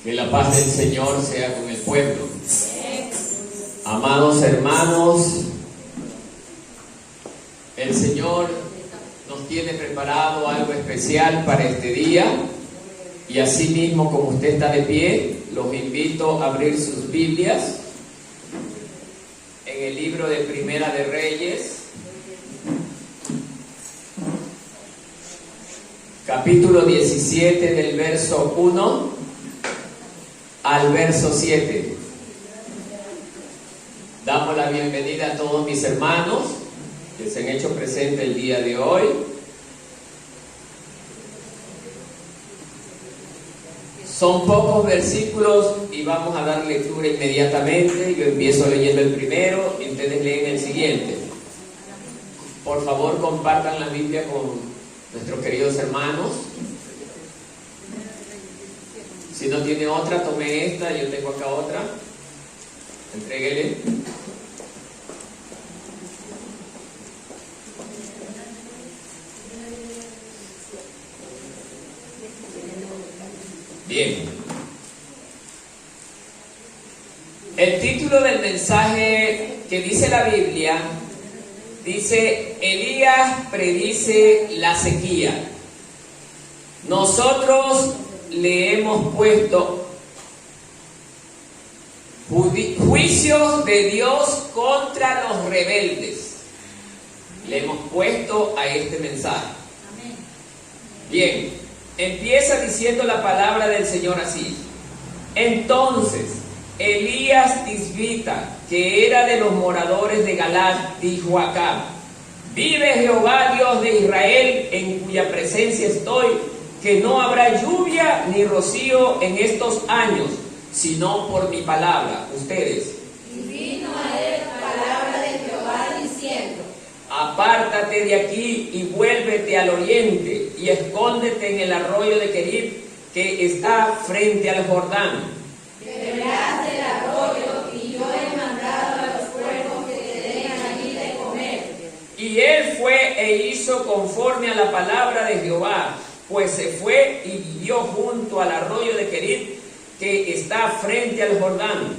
Que la paz del Señor sea con el pueblo. Amados hermanos, el Señor nos tiene preparado algo especial para este día, y así mismo, como usted está de pie, los invito a abrir sus Biblias en el libro de Primera de Reyes, capítulo 17, del verso 1 al verso 7. Damos la bienvenida a todos mis hermanos que se han hecho presentes el día de hoy. Son pocos versículos y vamos a dar lectura inmediatamente. Yo empiezo leyendo el primero y ustedes leen el siguiente. Por favor, compartan la Biblia con nuestros queridos hermanos. Si no tiene otra, tome esta. Yo tengo acá otra. Entréguele. Bien. El título del mensaje que dice la Biblia dice: Elías predice la sequía. Nosotros le hemos puesto juicios de Dios contra los rebeldes. Le hemos puesto a este mensaje. Bien. Empieza diciendo la palabra del Señor así: Entonces Elías Tisbita, que era de los moradores de Galaad, dijo a Acab: Vive Jehová Dios de Israel, en cuya presencia estoy, que no habrá lluvia ni rocío en estos años, sino por mi palabra. Ustedes. Y vino a él palabra de Jehová diciendo: Apártate de aquí y vuélvete al oriente, y escóndete en el arroyo de Querib, que está frente al Jordán. Beberás del arroyo, y yo he mandado a los cuervos que te den allí de comer. Y él fue e hizo conforme a la palabra de Jehová, pues se fue y vivió junto al arroyo de Querib, que está frente al Jordán.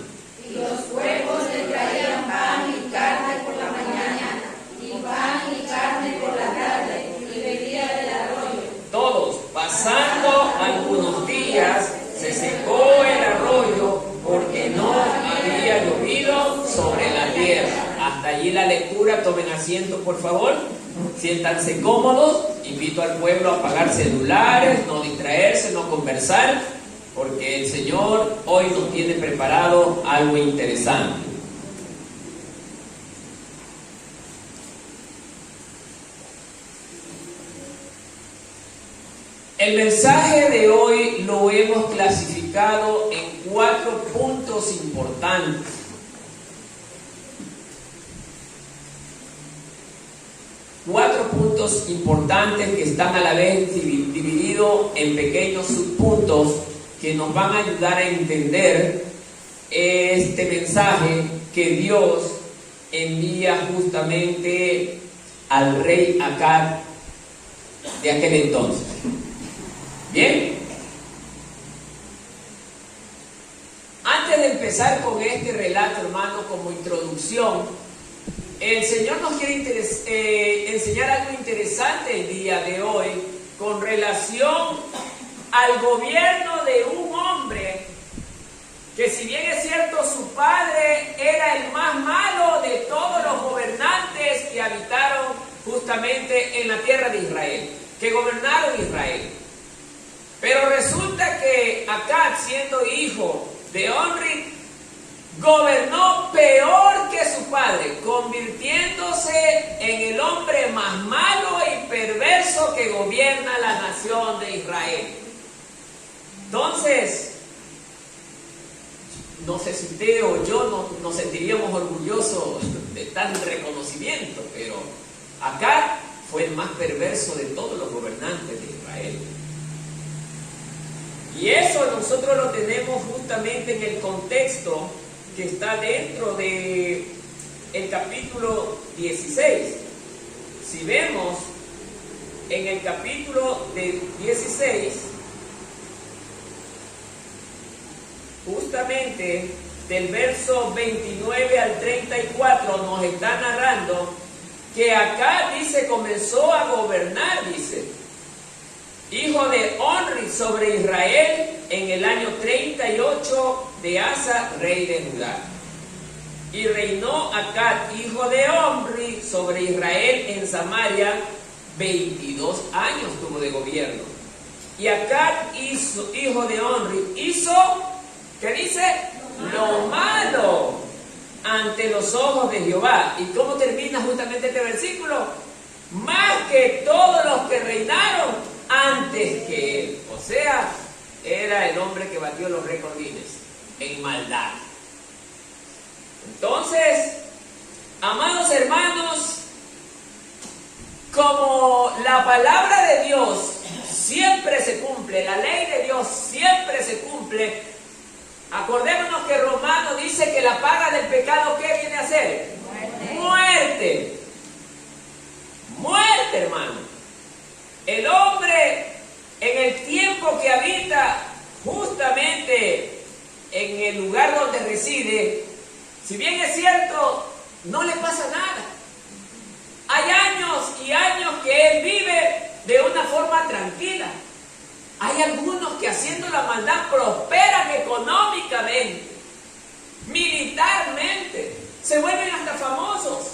Y los cuervos le traían pan y carne por la mañana, y pan y carne por la tarde, y bebía del arroyo. Todos, pasando algunos días, se secó el arroyo, porque no había llovido sobre la tierra. Hasta allí la lectura. Tomen asiento, por favor. Siéntanse cómodos. Invito al pueblo a apagar celulares, no distraerse, no conversar, porque el Señor hoy nos tiene preparado algo interesante. El mensaje de hoy lo hemos clasificado en 4 puntos importantes. Cuatro puntos importantes que están a la vez divididos en pequeños subpuntos que nos van a ayudar a entender este mensaje que Dios envía justamente al rey Acab de aquel entonces. Bien, antes de empezar con este relato, hermano, como introducción, el Señor nos quiere enseñar algo interesante el día de hoy con relación al gobierno de un hombre que, si bien es cierto, su padre era el más malo de todos los gobernantes que habitaron justamente en la tierra de Israel, que gobernaron Israel. Pero resulta que Acab, siendo hijo de Omri, gobernó peor que su padre, convirtiéndose en el hombre más malo y perverso que gobierna la nación de Israel. Entonces, no sé si usted o yo nos sentiríamos orgullosos de tal reconocimiento, pero Acab fue el más perverso de todos los gobernantes de Israel. Y eso nosotros lo tenemos justamente en el contexto que está dentro de el capítulo 16. Si vemos en el capítulo 16, justamente del verso 29 al 34 nos está narrando que acá dice comenzó a gobernar, dice, hijo de Omri sobre Israel en el año 38 de Asa, rey de Judá. Y reinó Acab, hijo de Omri, sobre Israel en Samaria, 22 años tuvo de gobierno. Y Acab, hijo de Omri, hizo, ¿qué dice? Lo malo ante los ojos de Jehová. ¿Y cómo termina justamente este versículo? Más que todos los que reinaron antes que él. O sea, era el hombre que batió los récords Guinness en maldad. Entonces, amados hermanos, como la palabra de Dios siempre se cumple, la ley de Dios siempre se cumple, acordémonos que Romano dice que la paga del pecado, ¿qué viene a ser? Muerte. Muerte, hermano. El hombre en el tiempo que habita justamente en el lugar donde reside, si bien es cierto, no le pasa nada. Hay años y años que él vive de una forma tranquila. Hay algunos que haciendo la maldad prosperan económicamente, militarmente, se vuelven hasta famosos,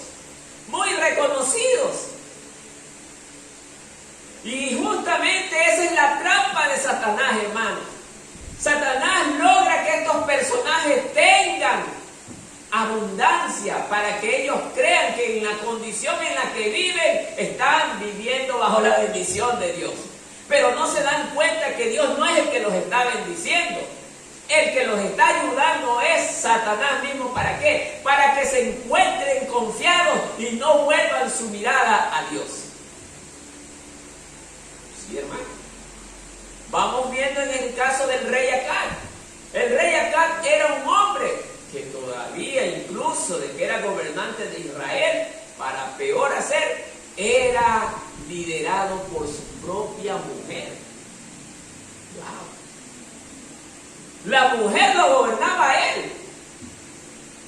muy reconocidos. Y justamente esa es la trampa de Satanás, hermano. Satanás logra que estos personajes tengan abundancia para que ellos crean que en la condición en la que viven están viviendo bajo la bendición de Dios. Pero no se dan cuenta que Dios no es el que los está bendiciendo. El que los está ayudando es Satanás mismo. ¿Para qué? Para que se encuentren confiados y no vuelvan su mirada a Dios. Sí, hermano. Vamos viendo en el caso del rey Acab. El rey Acab era un hombre que todavía, incluso de que era gobernante de Israel, para peor hacer, era liderado por su propia mujer. Wow. La mujer lo gobernaba a él.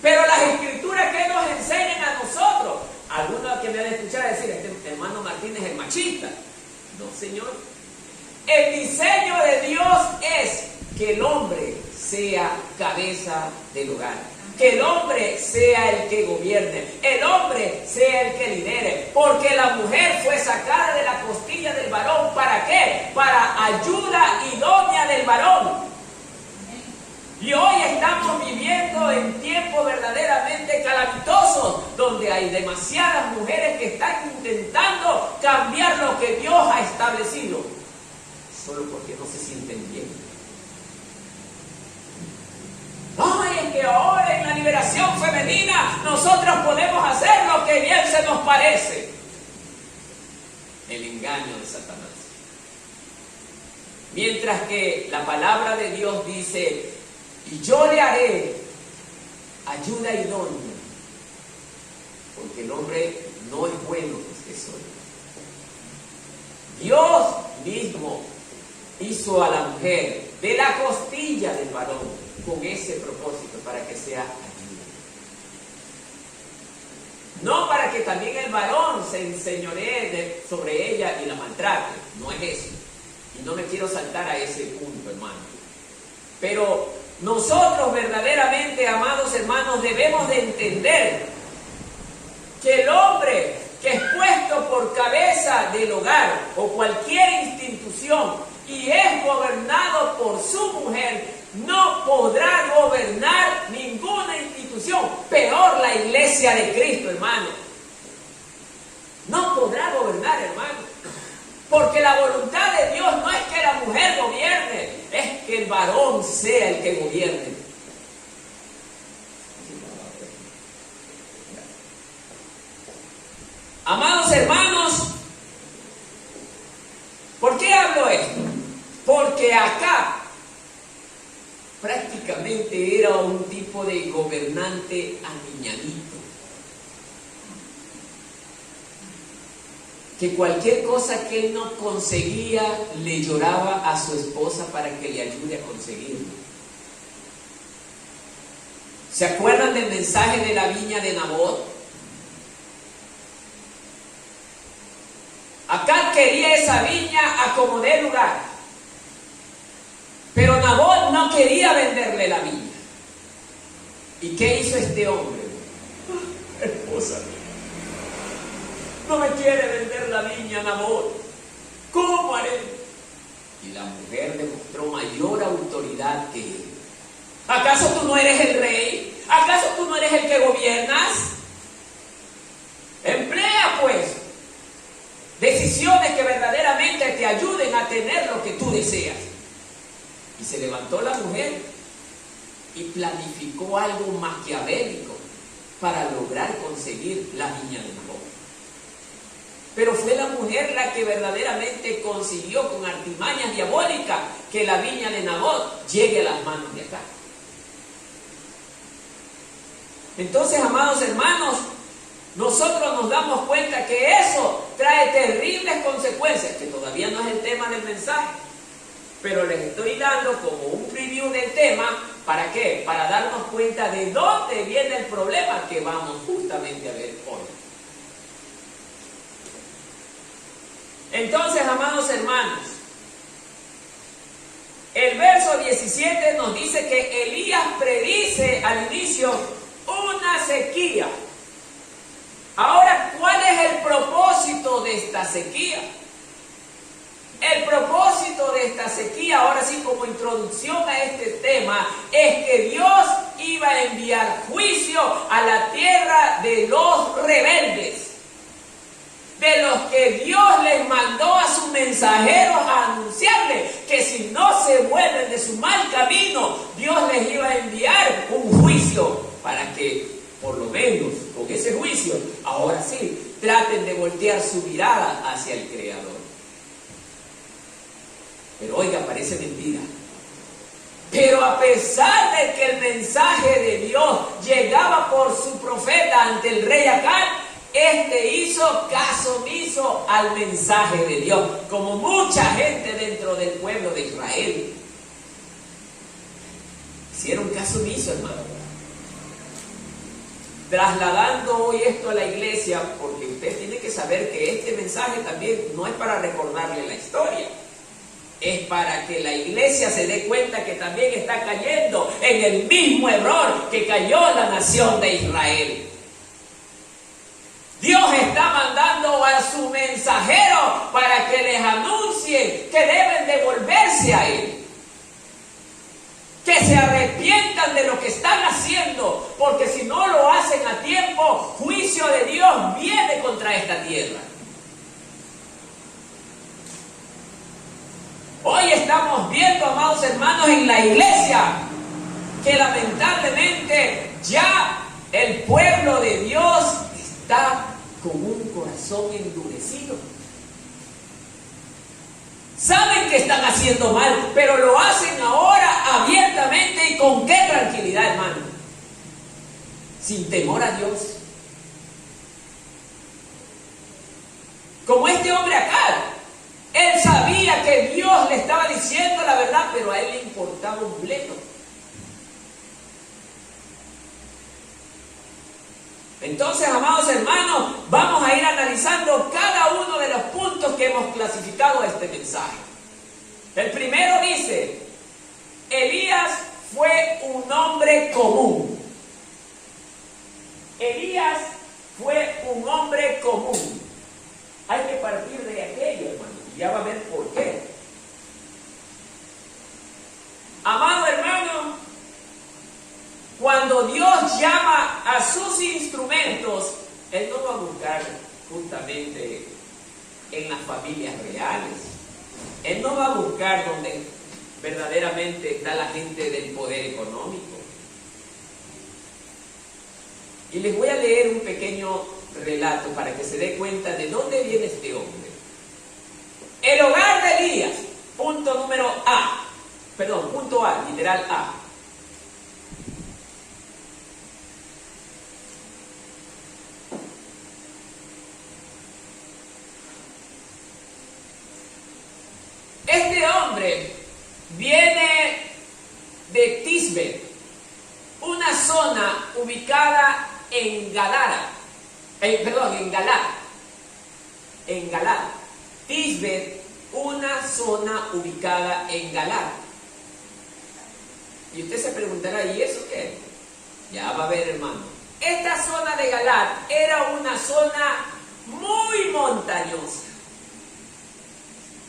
Pero las escrituras que nos enseñan a nosotros, algunos que me han escuchado decir, este hermano Martínez es machista. No, señor. El diseño de Dios es que el hombre sea cabeza del hogar, que el hombre sea el que gobierne, el hombre sea el que lidere, porque la mujer fue sacada de la costilla del varón. ¿Para qué? Para ayuda idónea del varón. Y hoy estamos viviendo en tiempos verdaderamente calamitosos, donde hay demasiadas mujeres que están intentando cambiar lo que Dios ha establecido, solo porque no se sienten bien. Ay, es que ahora en la liberación femenina nosotros podemos hacer lo que bien se nos parece. El engaño de Satanás. Mientras que la palabra de Dios dice, y yo le haré ayuda idónea, porque el hombre no es bueno que soy. Dios mismo hizo a la mujer de la costilla del varón con ese propósito, para que sea ayuda. No para que también el varón se enseñoree sobre ella y la maltrate. No es eso. Y no me quiero saltar a ese punto, hermano. Pero nosotros verdaderamente, amados hermanos, debemos de entender que el hombre que es puesto por cabeza del hogar o cualquier institución y es gobernado por su mujer, no podrá gobernar ninguna institución. Peor la iglesia de Cristo, hermano. No podrá gobernar, hermano. Porque la voluntad de Dios no es que la mujer gobierne, es que el varón sea el que gobierne. Amados hermanos, ¿por qué hablo esto? Porque acá prácticamente era un tipo de gobernante aniñadito, que cualquier cosa que él no conseguía le lloraba a su esposa para que le ayude a conseguirlo. ¿Se acuerdan del mensaje de la viña de Nabot? Acab quería esa viña a como dé lugar, pero Nabot no quería venderle la viña. ¿Y qué hizo este hombre? Esposa mía, no me quiere vender la viña Nabot. ¿Cómo haré? Y la mujer demostró mayor autoridad que él. ¿Acaso tú no eres el rey? ¿Acaso tú no eres el que gobiernas? Emplea pues decisiones que verdaderamente te ayuden a tener lo que tú deseas. Y se levantó la mujer y planificó algo maquiavélico para lograr conseguir la viña de Nabot. Pero fue la mujer la que verdaderamente consiguió con artimañas diabólicas que la viña de Nabot llegue a las manos de Acab. Entonces, amados hermanos, nosotros nos damos cuenta que eso trae terribles consecuencias, que todavía no es el tema del mensaje, pero les estoy dando como un preview del tema. ¿Para qué? Para darnos cuenta de dónde viene el problema que vamos justamente a ver hoy. Entonces, amados hermanos, el verso 17 nos dice que Elías predice al inicio una sequía. Ahora, ¿cuál es el propósito de esta sequía? El propósito de esta sequía, ahora sí como introducción a este tema, es que Dios iba a enviar juicio a la tierra de los rebeldes, de los que Dios les mandó a sus mensajeros a anunciarles que si no se vuelven de su mal camino, Dios les iba a enviar un juicio para que, por lo menos con ese juicio, ahora sí, traten de voltear su mirada hacia el Creador. Pero oiga, parece mentira. Pero a pesar de que el mensaje de Dios llegaba por su profeta ante el rey Acab, este hizo caso omiso al mensaje de Dios, como mucha gente dentro del pueblo de Israel. Hicieron caso omiso, hermano. Trasladando hoy esto a la iglesia, porque usted tiene que saber que este mensaje también no es para recordarle la historia, es para que la iglesia se dé cuenta que también está cayendo en el mismo error que cayó la nación de Israel. Dios está mandando a su mensajero para que les anuncie que deben de volverse a Él, que se arrepientan de lo que están haciendo, porque si no lo hacen a tiempo, juicio de Dios viene contra esta tierra. Hoy estamos viendo, amados hermanos, en la iglesia que lamentablemente ya el pueblo de Dios está con un corazón endurecido. Saben que están haciendo mal, pero lo hacen ahora abiertamente. ¿Y con qué tranquilidad, hermano? Sin temor a Dios. Como este hombre acá. Él sabía que Dios le estaba diciendo la verdad, pero a él le importaba un bledo. Entonces, amados hermanos, vamos a ir analizando cada uno de los puntos que hemos clasificado a este mensaje. El primero dice, Elías fue un hombre común. Elías fue un hombre común. Hay que partir de aquello, hermano, y ya va a ver por qué. Amado hermano, cuando Dios llama a sus instrumentos, Él no va a buscar justamente en las familias reales. Él no va a buscar donde verdaderamente está la gente del poder económico. Y les voy a leer un pequeño relato para que se dé cuenta de dónde viene este hombre. El hogar de Elías, punto A, literal A. Este hombre viene de Tisbe, una zona ubicada en Galara, en Galad. En Galad. Tisbet, una zona ubicada en Galad. Y usted se preguntará, ¿y eso qué? Ya va a ver, hermano. Esta zona de Galad era una zona muy montañosa.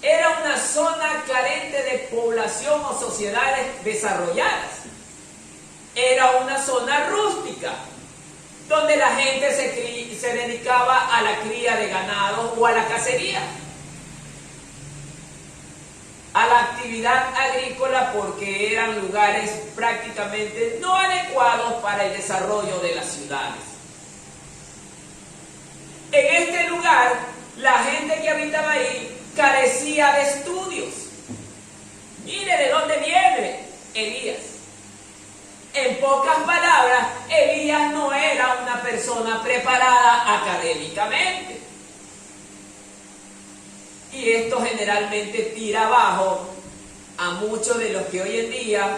Era una zona carente de población o sociedades desarrolladas. Era una zona rústica, donde la gente se dedicaba a la cría de ganado o a la cacería, a la actividad agrícola, porque eran lugares prácticamente no adecuados para el desarrollo de las ciudades. En este lugar, la gente que habitaba ahí carecía de estudios. Mire de dónde viene Elías. En pocas palabras, Elías no era una persona preparada académicamente. Y esto generalmente tira abajo a muchos de los que hoy en día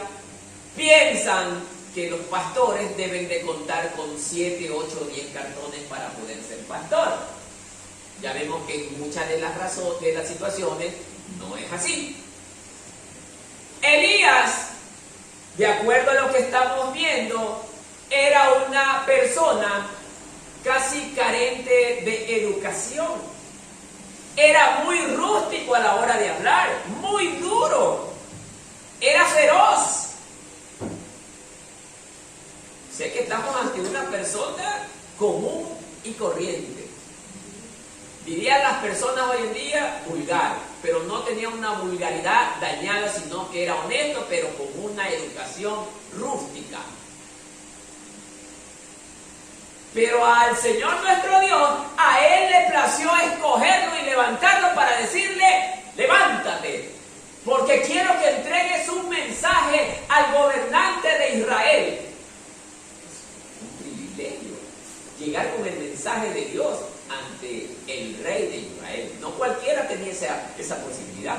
piensan que los pastores deben de contar con 7, 8 o 10 cartones para poder ser pastor. Ya vemos que en muchas de las situaciones no es así. Elías, de acuerdo a lo que estamos viendo, era una persona casi carente de educación. Era muy rústico a la hora de hablar, muy duro. Era feroz. Sé que estamos ante una persona común y corriente. Dirían las personas hoy en día vulgar, pero no tenía una vulgaridad dañada, sino que era honesto, pero con una educación rústica. Pero al Señor nuestro Dios, a Él le plació escogerlo y levantarlo para decirle, levántate, porque quiero que entregues un mensaje al gobernante de Israel. Es un privilegio llegar con el mensaje de Dios ante el rey de Israel. No cualquiera tenía esa posibilidad,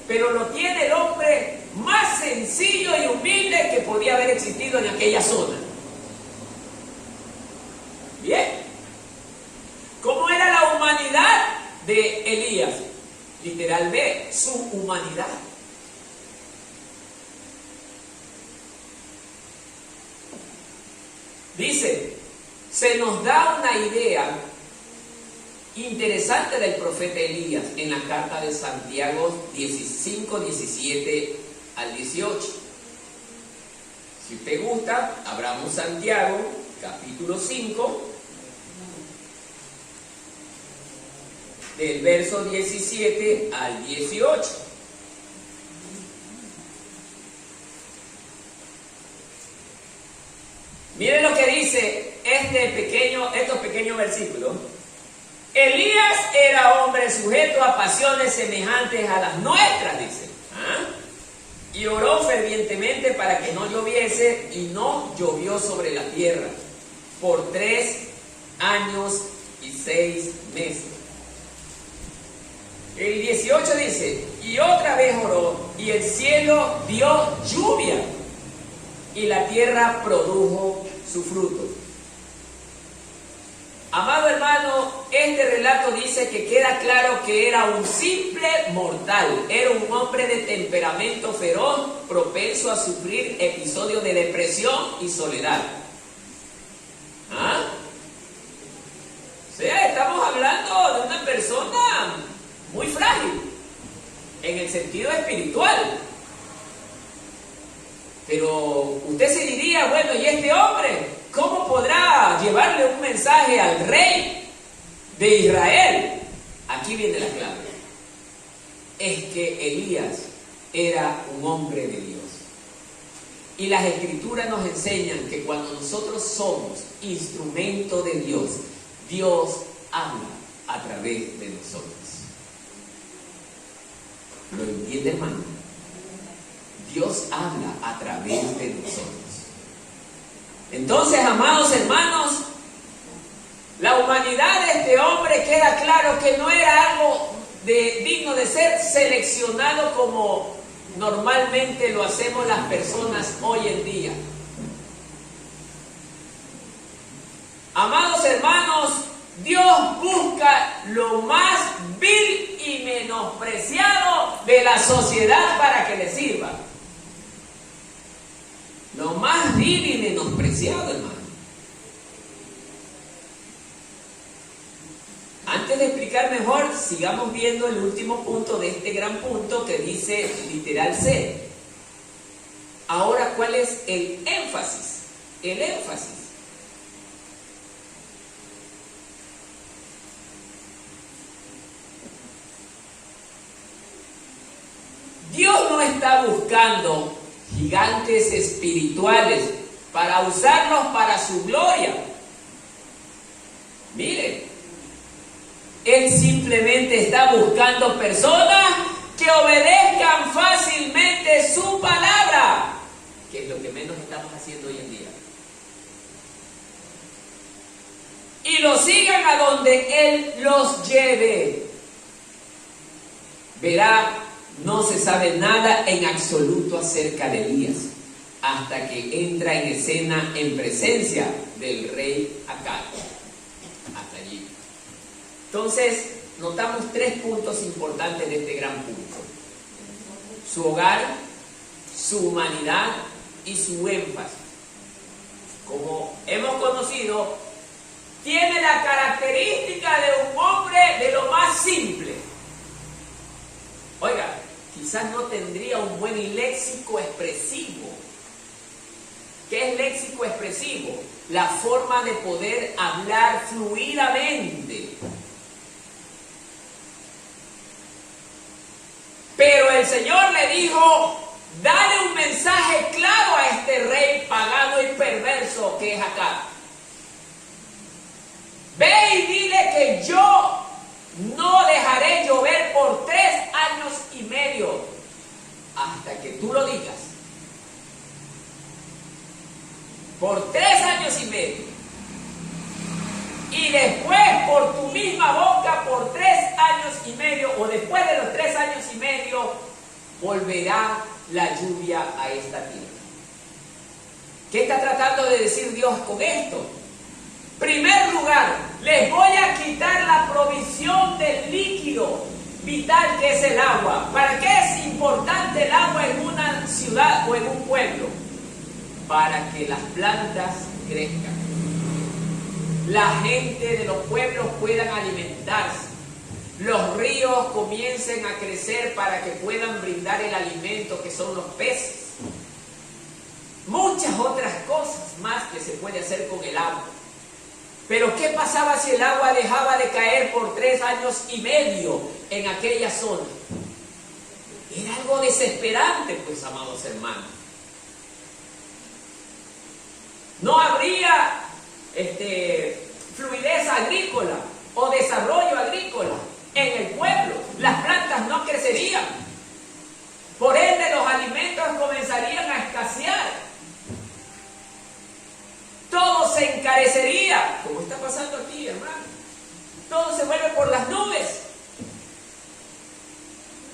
pero lo tiene el hombre más sencillo y humilde que podía haber existido en aquella zona. Bien, ¿cómo era la humanidad de Elías? Literal B, su humanidad. Dice, se nos da una idea interesante del profeta Elías en la carta de Santiago 15, 17 al 18. Si usted gusta, abramos Santiago, capítulo 5, del verso 17 al 18. Miren lo que dice estos pequeños versículos. Elías era hombre sujeto a pasiones semejantes a las nuestras, dice. Y oró fervientemente para que no lloviese, y no llovió sobre la tierra por 3 años y 6 meses. El 18 dice, y otra vez oró, y el cielo dio lluvia, y la tierra produjo su fruto. Amado hermano, este relato dice que queda claro que era un simple mortal, era un hombre de temperamento feroz, propenso a sufrir episodios de depresión y soledad. O sea, estamos hablando de una persona muy frágil, en el sentido espiritual. Pero usted se diría, bueno, ¿y este hombre cómo podrá llevarle un mensaje al rey de Israel? Aquí viene la clave. Es que Elías era un hombre de Dios. Y las Escrituras nos enseñan que cuando nosotros somos instrumento de Dios, Dios habla a través de nosotros. ¿Lo entiende, hermano? Dios habla a través de nosotros. Entonces, amados hermanos, la humanidad de este hombre queda claro que no era algo digno de ser seleccionado como normalmente lo hacemos las personas hoy en día. Amados hermanos, Dios busca lo más vil y menospreciado de la sociedad para que le sirva. Lo más vil y menospreciado, hermano. Antes de explicar mejor, sigamos viendo el último punto de este gran punto que dice literal C. Ahora, ¿cuál es el énfasis? El énfasis. Dios no está buscando gigantes espirituales para usarlos para su gloria. Miren, Él simplemente está buscando personas que obedezcan fácilmente su palabra, que es lo que menos estamos haciendo hoy en día. Y lo sigan a donde Él los lleve. Verá, no se sabe nada en absoluto acerca de Elías hasta que entra en escena en presencia del rey Acab. Hasta allí. Entonces, notamos 3 puntos importantes de este gran punto: su hogar, su humanidad y su énfasis. Como hemos conocido, tiene la característica de un hombre de lo más simple. Oiga, quizás no tendría un buen léxico expresivo. ¿Qué es léxico expresivo? La forma de poder hablar fluidamente. Pero el Señor le dijo: dale un mensaje claro a este rey pagano y perverso que es Acab. Ve y dile que yo no dejaré llover por 3 años y medio hasta que tú lo digas. Por 3 años y medio. Y después por tu misma boca por 3 años y medio, o después de los 3 años y medio, volverá la lluvia a esta tierra. ¿Qué está tratando de decir Dios con esto? Primer lugar, les voy a quitar la provisión del líquido vital que es el agua. ¿Para qué es importante el agua en una ciudad o en un pueblo? Para que las plantas crezcan. La gente de los pueblos puedan alimentarse. Los ríos comiencen a crecer para que puedan brindar el alimento que son los peces. Muchas otras cosas más que se puede hacer con el agua. Pero ¿qué pasaba si el agua dejaba de caer por 3 años y medio en aquella zona? Era algo desesperante, pues, amados hermanos. No habría fluidez agrícola o desarrollo agrícola en el pueblo. Las plantas no crecerían. Por ende, los alimentos comenzarían a escasear. Todo se encarecería, como está pasando aquí, hermano. Todo se vuelve por las nubes,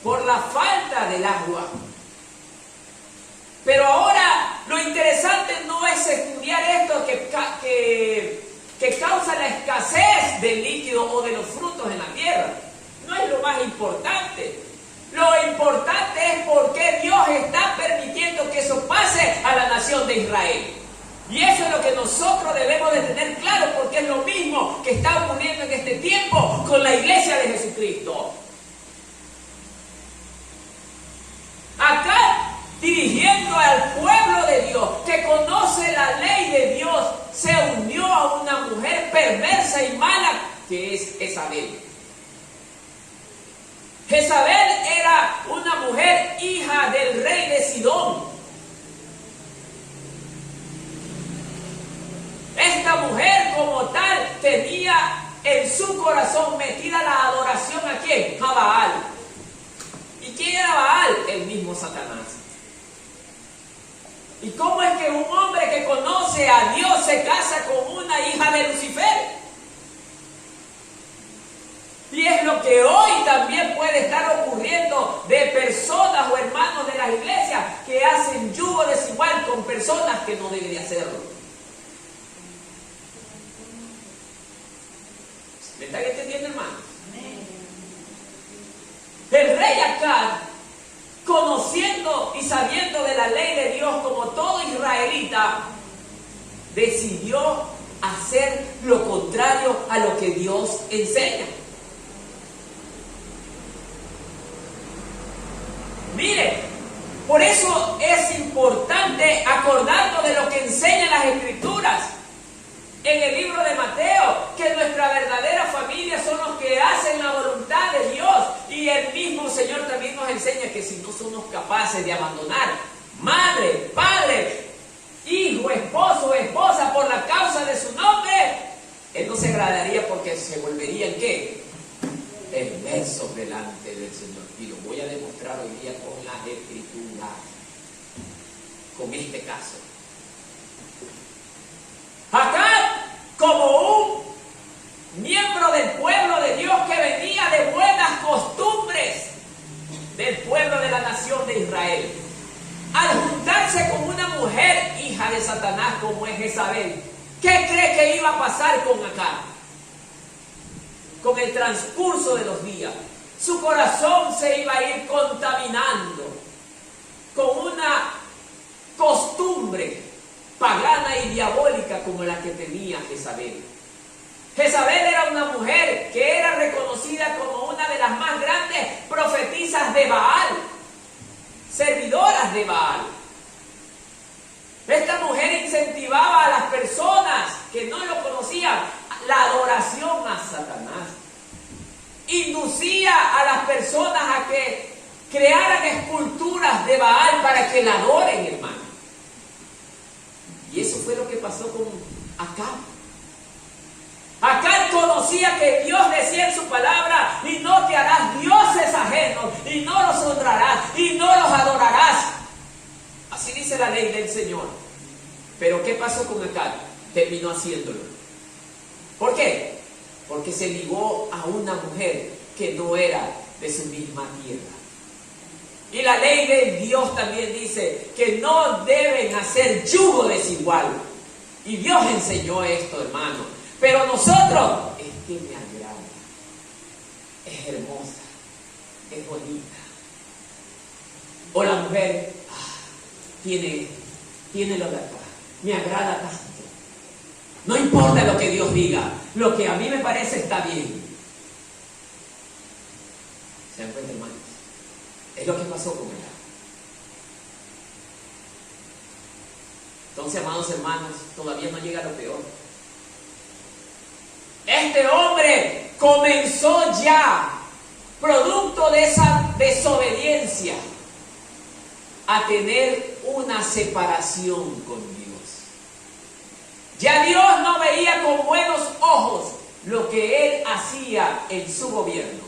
por la falta del agua. Pero ahora lo interesante no es estudiar esto que causa la escasez del líquido o de los frutos en la tierra. No es lo más importante. Lo importante es por qué Dios está permitiendo que eso pase a la nación de Israel. Y eso es lo que nosotros debemos de tener claro, porque es lo mismo que está ocurriendo en este tiempo con la iglesia de Jesucristo. Acá, dirigiendo al pueblo de Dios, que conoce la ley de Dios, se unió a una mujer perversa y mala, que es Jezabel. Jezabel era una mujer hija del rey de Sidón. Esta mujer como tal tenía en su corazón metida la adoración ¿a quién? A Baal. ¿Y quién era Baal? El mismo Satanás. ¿Y cómo es que un hombre que conoce a Dios se casa con una hija de Lucifer? Y es lo que hoy también puede estar ocurriendo de personas o hermanos de las iglesias que hacen yugo desigual con personas que no deben hacerlo. conociendo y sabiendo de la ley de Dios como todo israelita, decidió hacer lo contrario a lo que Dios enseña. Mire, por eso es importante acordarnos de lo que enseñan las Escrituras. En el libro de Mateo, que nuestra verdadera familia son los que hacen la voluntad de Dios. Y el mismo Señor también nos enseña que si no somos capaces de abandonar madre, padre, hijo, esposo o esposa por la causa de su nombre, Él no se agradaría porque se volverían ¿qué? Perversos delante del Señor. Y lo voy a demostrar hoy día con las Escrituras, con este caso. Acá, como un miembro del pueblo de Dios que venía de buenas costumbres del pueblo de la nación de Israel, al juntarse con una mujer hija de Satanás como es Jezabel, ¿qué cree que iba a pasar con Acab? Con el transcurso de los días, su corazón se iba a ir contaminando con una costumbre pagana y diabólica como la que tenía Jezabel. Jezabel era una mujer que era reconocida como una de las más grandes profetisas de Baal, servidoras de Baal. Esta mujer incentivaba a las personas que no lo conocían la adoración a Satanás. Inducía a las personas a que crearan esculturas de Baal para que la adoren, hermano. Y eso fue lo que pasó con Acab. Acab conocía que Dios decía en su palabra: y no te harás dioses ajenos, y no los honrarás, y no los adorarás. Así dice la ley del Señor. Pero ¿qué pasó con Acab? Terminó haciéndolo. ¿Por qué? Porque se ligó a una mujer que no era de su misma tierra. Y la ley de Dios también dice que no deben hacer yugo desigual. Y Dios enseñó esto, hermano. Pero nosotros, es que me agrada, es hermosa, es bonita. O la mujer, tiene lo de acá, me agrada tanto. No importa lo que Dios diga, lo que a mí me parece está bien. ¿Se dan cuenta, hermanos? Es lo que pasó con ella. Entonces, amados hermanos, todavía no llega lo peor. Este hombre comenzó ya, producto de esa desobediencia, a tener una separación con Dios. Ya Dios no veía con buenos ojos lo que él hacía en su gobierno.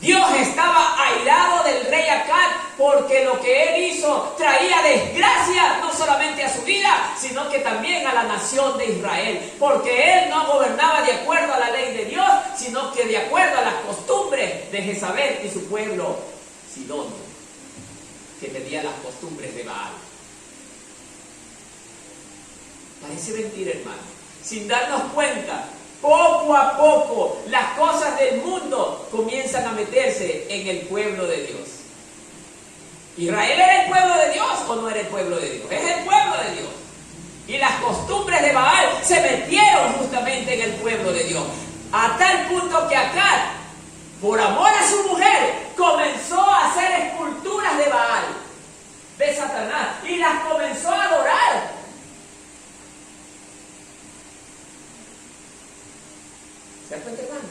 Dios estaba airado del rey Acab porque lo que él hizo traía desgracia no solamente a su vida, sino que también a la nación de Israel. Porque él no gobernaba de acuerdo a la ley de Dios, sino que de acuerdo a las costumbres de Jezabel y su pueblo sidonio, que tenía las costumbres de Baal. Parece mentira, hermano. Sin darnos cuenta, poco a poco las cosas del mundo comienzan a meterse en el pueblo de Dios. ¿Israel era el pueblo de Dios o no era el pueblo de Dios? Es el pueblo de Dios. Y las costumbres de Baal se metieron justamente en el pueblo de Dios. A tal punto que Acab, por amor a su mujer, comenzó a hacer esculturas de Baal, de Satanás, y las comenzó a adorar. ¿Se dan cuenta, hermano?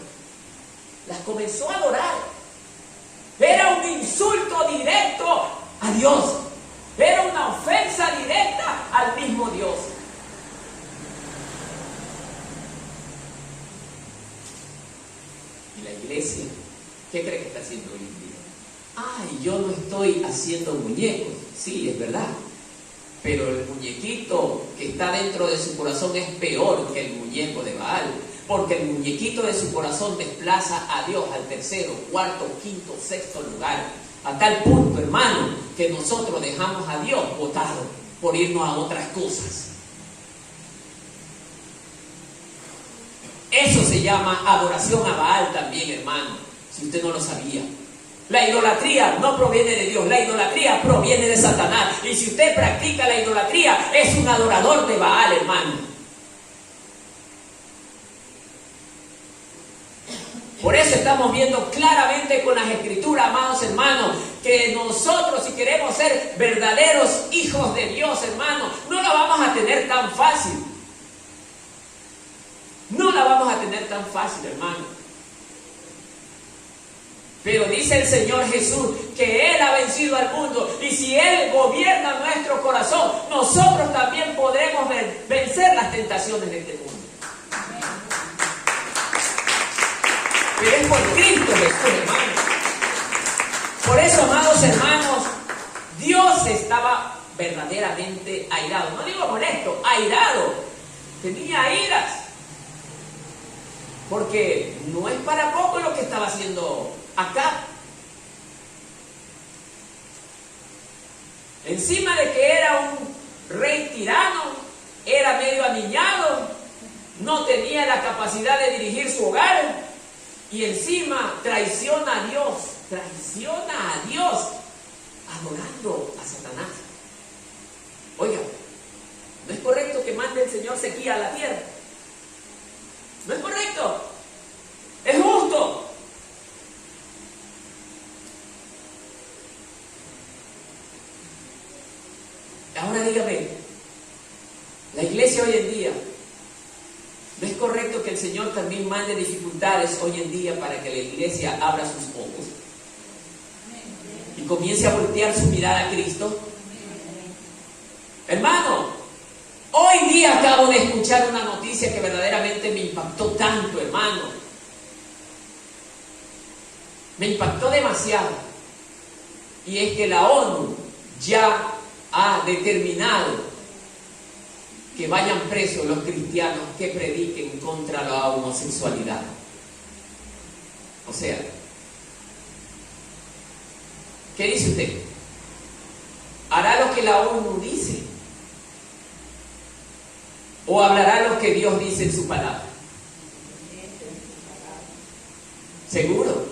Las comenzó a adorar. Era un insulto directo a Dios. Era una ofensa directa al mismo Dios. Y la iglesia, ¿qué cree que está haciendo hoy en día? Ay, yo no estoy haciendo muñecos. Sí, es verdad. Pero el muñequito que está dentro de su corazón es peor que el muñeco de Baal. Porque el muñequito de su corazón desplaza a Dios al tercero, cuarto, quinto, sexto lugar. A tal punto, hermano, que nosotros dejamos a Dios botado por irnos a otras cosas. Eso se llama adoración a Baal también, hermano, si usted no lo sabía. La idolatría no proviene de Dios, la idolatría proviene de Satanás. Y si usted practica la idolatría, es un adorador de Baal, hermano. Por eso estamos viendo claramente con las escrituras, amados hermanos, que nosotros, si queremos ser verdaderos hijos de Dios, hermanos, no la vamos a tener tan fácil. No la vamos a tener tan fácil, hermano. Pero dice el Señor Jesús que Él ha vencido al mundo, y si Él gobierna nuestro corazón, nosotros también podremos vencer las tentaciones de este mundo. Pero es por Cristo Jesús, hermano. Por eso, amados hermanos, Dios estaba verdaderamente airado. No digo molesto, airado. Tenía iras. Porque no es para poco lo que estaba haciendo acá. Encima de que era un rey tirano, era medio aniñado, no tenía la capacidad de dirigir su hogar, y encima traiciona a Dios, adorando a Satanás. Oiga, no es correcto que mande el Señor sequía a la tierra. No es correcto, es justo. Ahora dígame, la iglesia hoy en día, ¿no es correcto que el Señor también mande dificultades hoy en día para que la iglesia abra sus ojos y comience a voltear su mirada a Cristo? Hermano, hoy día acabo de escuchar una noticia que verdaderamente me impactó tanto, hermano. Me impactó demasiado. Y es que la ONU ya ha determinado que vayan presos los cristianos que prediquen contra la homosexualidad. O sea, ¿qué dice usted? ¿Hará lo que la ONU dice? ¿O hablará lo que Dios dice en su palabra? Seguro,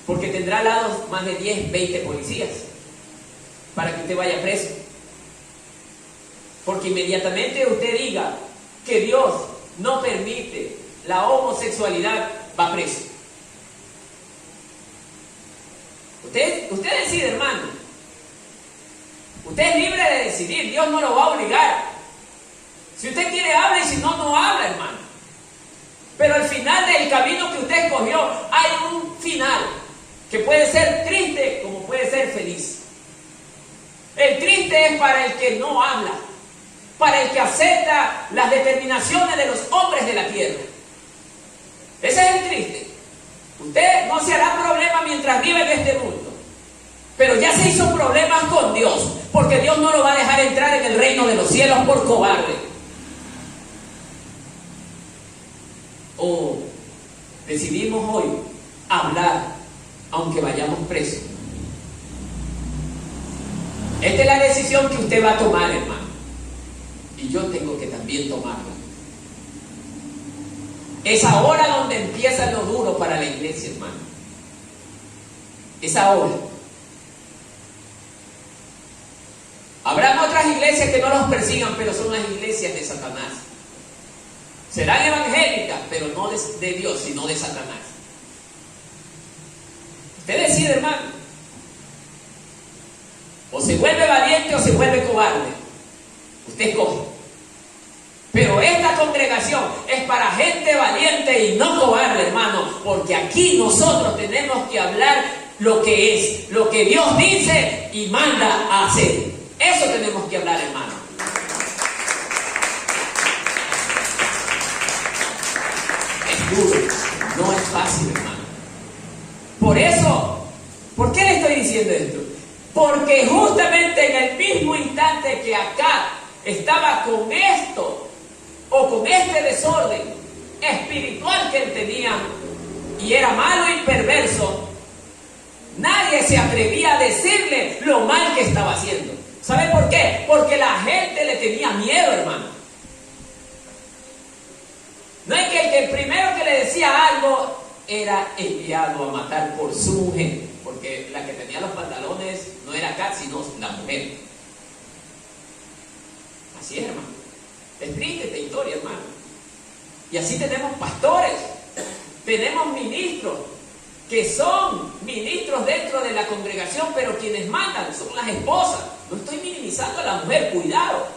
porque tendrá al lado más de 10, 20 policías para que usted vaya preso. Porque inmediatamente usted diga que Dios no permite la homosexualidad, va preso. Usted decide, hermano. Usted es libre de decidir, Dios no lo va a obligar. Si usted quiere, habla, y si no, no habla, hermano. Pero al final del camino que usted escogió, hay un final que puede ser triste como puede ser feliz. El triste es para el que no habla, para el que acepta las determinaciones de los hombres de la tierra. Ese es el triste. Usted no se hará problema mientras vive en este mundo, pero ya se hizo problemas con Dios, porque Dios no lo va a dejar entrar en el reino de los cielos por cobarde. O decidimos hoy hablar aunque vayamos presos. Esta es la decisión que usted va a tomar, hermano, y yo tengo que también tomarla. Es ahora donde empieza lo duro para la iglesia, hermano. Es ahora. Habrán otras iglesias que no los persigan, pero son las iglesias de Satanás. Serán evangélicas, pero no de Dios, sino de Satanás. Usted decide, hermano. O se vuelve valiente o se vuelve cobarde. Usted escoge. Pero esta congregación es para gente valiente y no cobarde, hermano, porque aquí nosotros tenemos que hablar lo que es, lo que Dios dice y manda a hacer. Eso tenemos que hablar, hermano. Es duro, no es fácil, hermano. Por eso, ¿por qué le estoy diciendo esto? Porque justamente en el mismo instante que acá estaba con esto, o con este desorden espiritual que él tenía, y era malo y perverso, nadie se atrevía a decirle lo mal que estaba haciendo. ¿Sabe por qué? Porque la gente le tenía miedo, hermano. No es que el primero que le decía algo era enviado a matar por su mujer, porque la acá, sino la mujer. Así es, hermano. Es triste esta historia, hermano. Y así tenemos pastores, tenemos ministros, que son ministros dentro de la congregación, pero quienes mandan son las esposas. No estoy minimizando a la mujer, cuidado.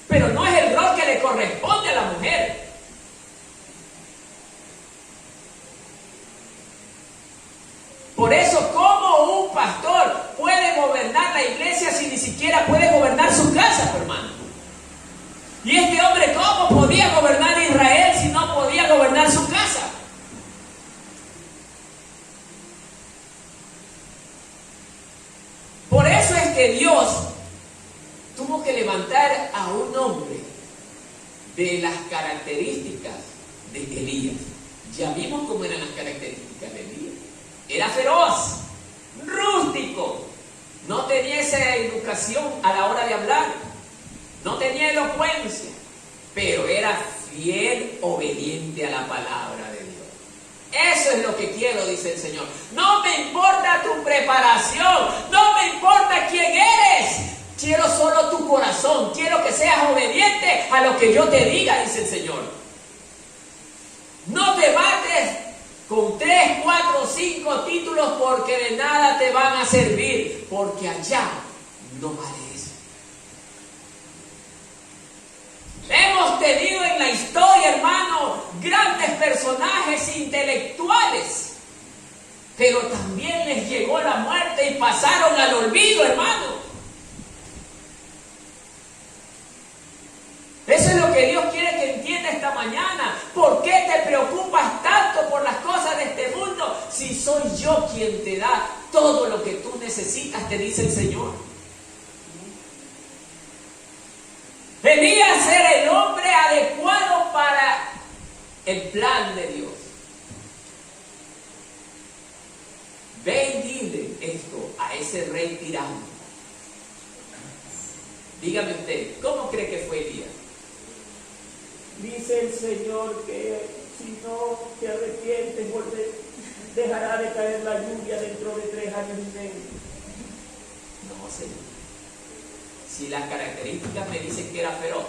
Pero no es el rol que le corresponde a la mujer. Por eso, ¿cómo un pastor puede gobernar la iglesia si ni siquiera puede gobernar su casa, hermano? Y este hombre, ¿cómo podía gobernar Israel si no podía gobernar su casa? Por eso es que Dios tuvo que levantar a un hombre de las características de Elías. Ya vimos cómo eran las características de Elías. Era feroz, rústico, no tenía esa educación a la hora de hablar, no tenía elocuencia, pero era fiel, obediente a la palabra de Dios. Eso es lo que quiero, dice el Señor. No me importa tu preparación, no me importa quién eres. Quiero solo tu corazón, quiero que seas obediente a lo que yo te diga, dice el Señor. No te mates con 3, 4, 5 títulos porque de nada te van a servir, porque allá no vale eso. Hemos tenido en la historia, hermano, grandes personajes intelectuales, pero también les llegó la muerte y pasaron al olvido, hermano. Eso es lo que Dios quiere que entienda esta mañana. ¿Por qué te preocupas tanto por las cosas de este mundo si soy yo quien te da todo lo que tú necesitas, te dice el Señor? Elías era el hombre adecuado para el plan de Dios. Ve y dile esto a ese rey tirano. Dígame usted, ¿cómo cree que fue Elías? Dice el Señor que si no te arrepientes, dejará de caer la lluvia dentro de 3 años y medio. No, Señor. Si las características me dicen que era feroz.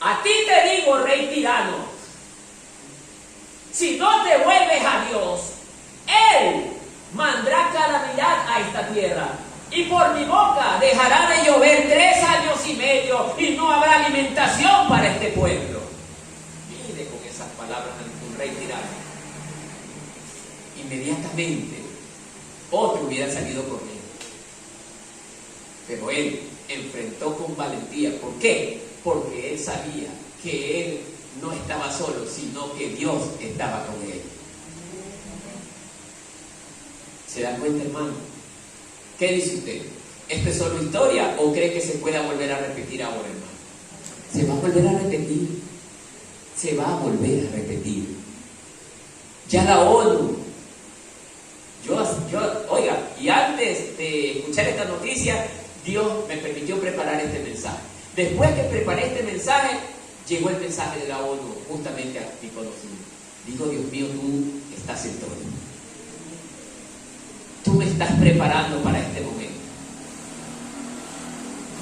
A ti te digo, rey tirano, si no te vuelves a Dios, Él mandará calamidad a esta tierra. Y por mi boca dejará de llover 3 años y medio y no habrá alimentación para este pueblo. Mire con esas palabras ante un rey tirano. Inmediatamente otro hubiera salido corriendo. Pero él enfrentó con valentía. ¿Por qué? Porque él sabía que él no estaba solo, sino que Dios estaba con él. ¿Se da cuenta, hermano? ¿Qué dice usted? ¿Esto es solo historia o cree que se pueda volver a repetir ahora, hermano? Se va a volver a repetir. Se va a volver a repetir. Ya la ONU. Oiga, y antes de escuchar esta noticia, Dios me permitió preparar este mensaje. Después que preparé este mensaje, llegó el mensaje de la ONU justamente a mi conocimiento. Digo, Dios mío, tú estás en todo. Tú me estás preparando para este momento.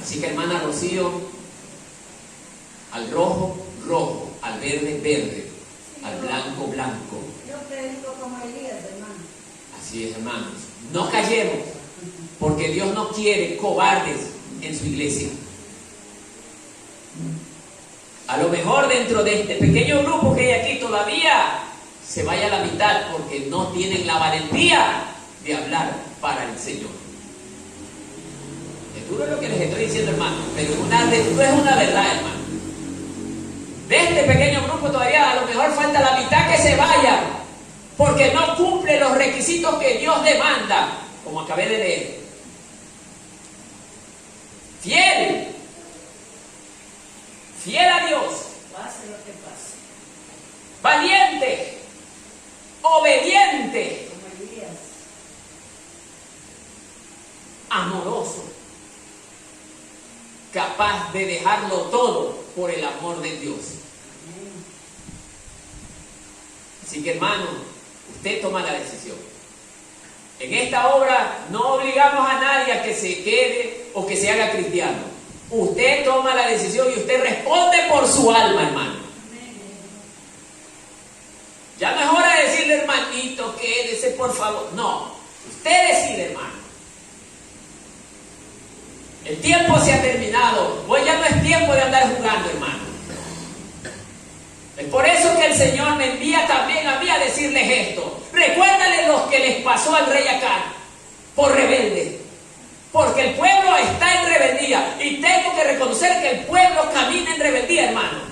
Así que, hermana Rocío, al rojo, rojo, al verde, verde, al blanco, blanco. Yo predico como Elías, hermano. Así es, hermanos. No callemos, porque Dios no quiere cobardes en su iglesia. A lo mejor dentro de este pequeño grupo que hay aquí todavía se vaya a la mitad porque no tienen la valentía de hablar para el Señor. Es duro lo que les estoy diciendo, hermano, pero es una verdad, hermano. De este pequeño grupo todavía a lo mejor falta la mitad que se vaya porque no cumple los requisitos que Dios demanda, como acabé de leer. Fiel a Dios, Pase lo que pase. valiente, obediente, Como Elías. amoroso, capaz de dejarlo todo por el amor de Dios. Así que, hermano, usted toma la decisión. En esta obra no obligamos a nadie necesaria que se quede o que se haga cristiano. Usted toma la decisión y usted responde por su alma, hermano. Ya no es hora de decirle, hermanito, quédese, por favor. No, usted decide, hermano. El tiempo se ha terminado. Hoy ya no es tiempo de andar jugando, hermano. Es por eso que el Señor me envía también a mí a decirles esto. Recuérdale lo que les pasó al rey Acab por rebelde. Porque el pueblo está en rebeldía. Y tengo que reconocer que el pueblo camina en rebeldía, hermano.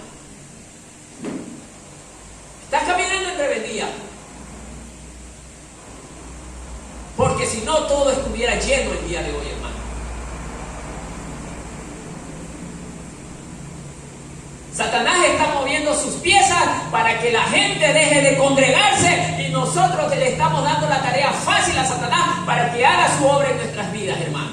Estás caminando en rebeldía. Porque si no, todo estuviera lleno el día de hoy, hermano. Satanás está moviendo sus piezas para que la gente deje de congregarse y nosotros le estamos dando la tarea fácil a Satanás para que haga su obra en nuestras vidas, hermano.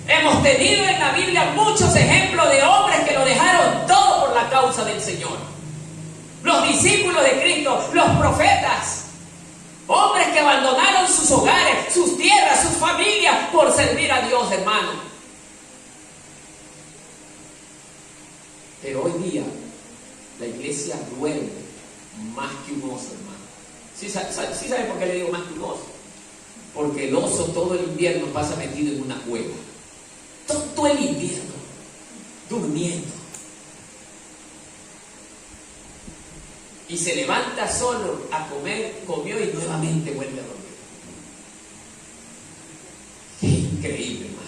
Hemos tenido en la Biblia muchos ejemplos de hombres que lo dejaron todo por la causa del Señor. Los discípulos de Cristo, los profetas, hombres que abandonaron sus hogares, sus tierras, sus familias por servir a Dios, hermano. Pero hoy día la iglesia duerme más que un oso, hermano. ¿Sí sabe por qué le digo más que un oso? Porque el oso todo el invierno pasa metido en una cueva. Todo el invierno, durmiendo. Y se levanta solo a comer, comió y nuevamente vuelve a dormir. Qué increíble, hermano.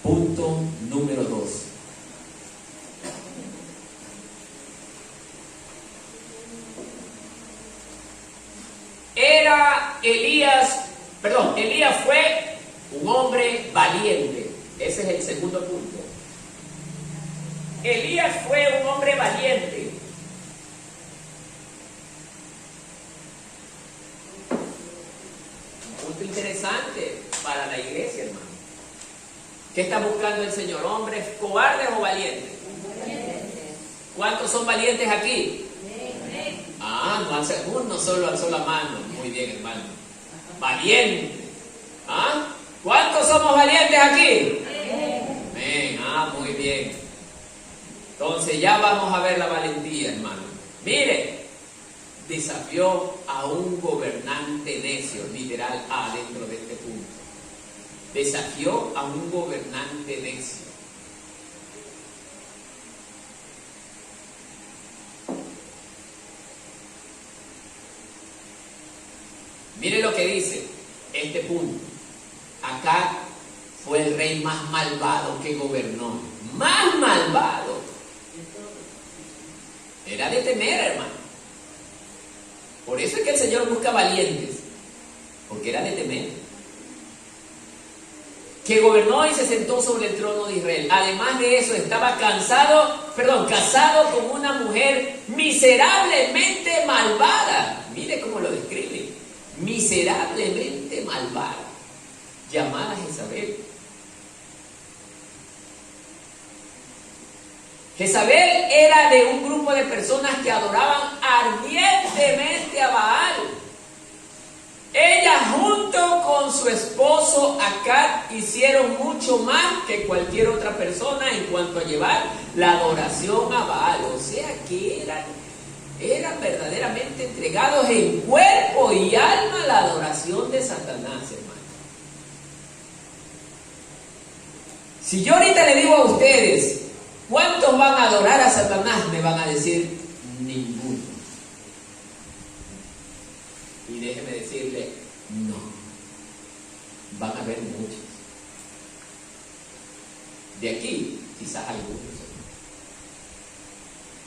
Punto número 2. Elías fue un hombre valiente. Ese es el segundo punto. Elías fue un hombre valiente. Un punto interesante para la iglesia, hermano. ¿Qué está buscando el Señor? ¿Hombres cobardes o valientes? ¿Cuántos son valientes aquí? No hace uno solo alzó la mano. Muy bien, hermano. Valiente. ¿Cuántos somos valientes aquí? Amén. Muy bien. Entonces ya vamos a ver la valentía, hermano. Mire, desafió a un gobernante necio, literal A dentro de este punto. Desafió a un gobernante necio. Mire lo que dice este punto. Acá fue el rey más malvado que gobernó. Más malvado. Era de temer, hermano. Por eso es que el Señor busca valientes. Porque era de temer. Que gobernó y se sentó sobre el trono de Israel. Además de eso, estaba casado con una mujer miserablemente malvada. Mire cómo lo describe. Miserablemente malvada, llamada Jezabel. Jezabel era de un grupo de personas que adoraban ardientemente a Baal. Ella junto con su esposo Acab hicieron mucho más que cualquier otra persona en cuanto a llevar la adoración a Baal. O sea que eran verdaderamente entregados en cuerpo y alma a la adoración de Satanás, hermano. Si yo ahorita le digo a ustedes, ¿cuántos van a adorar a Satanás? Me van a decir, ninguno. Y déjeme decirle, no. Van a haber muchos. De aquí, quizás algunos.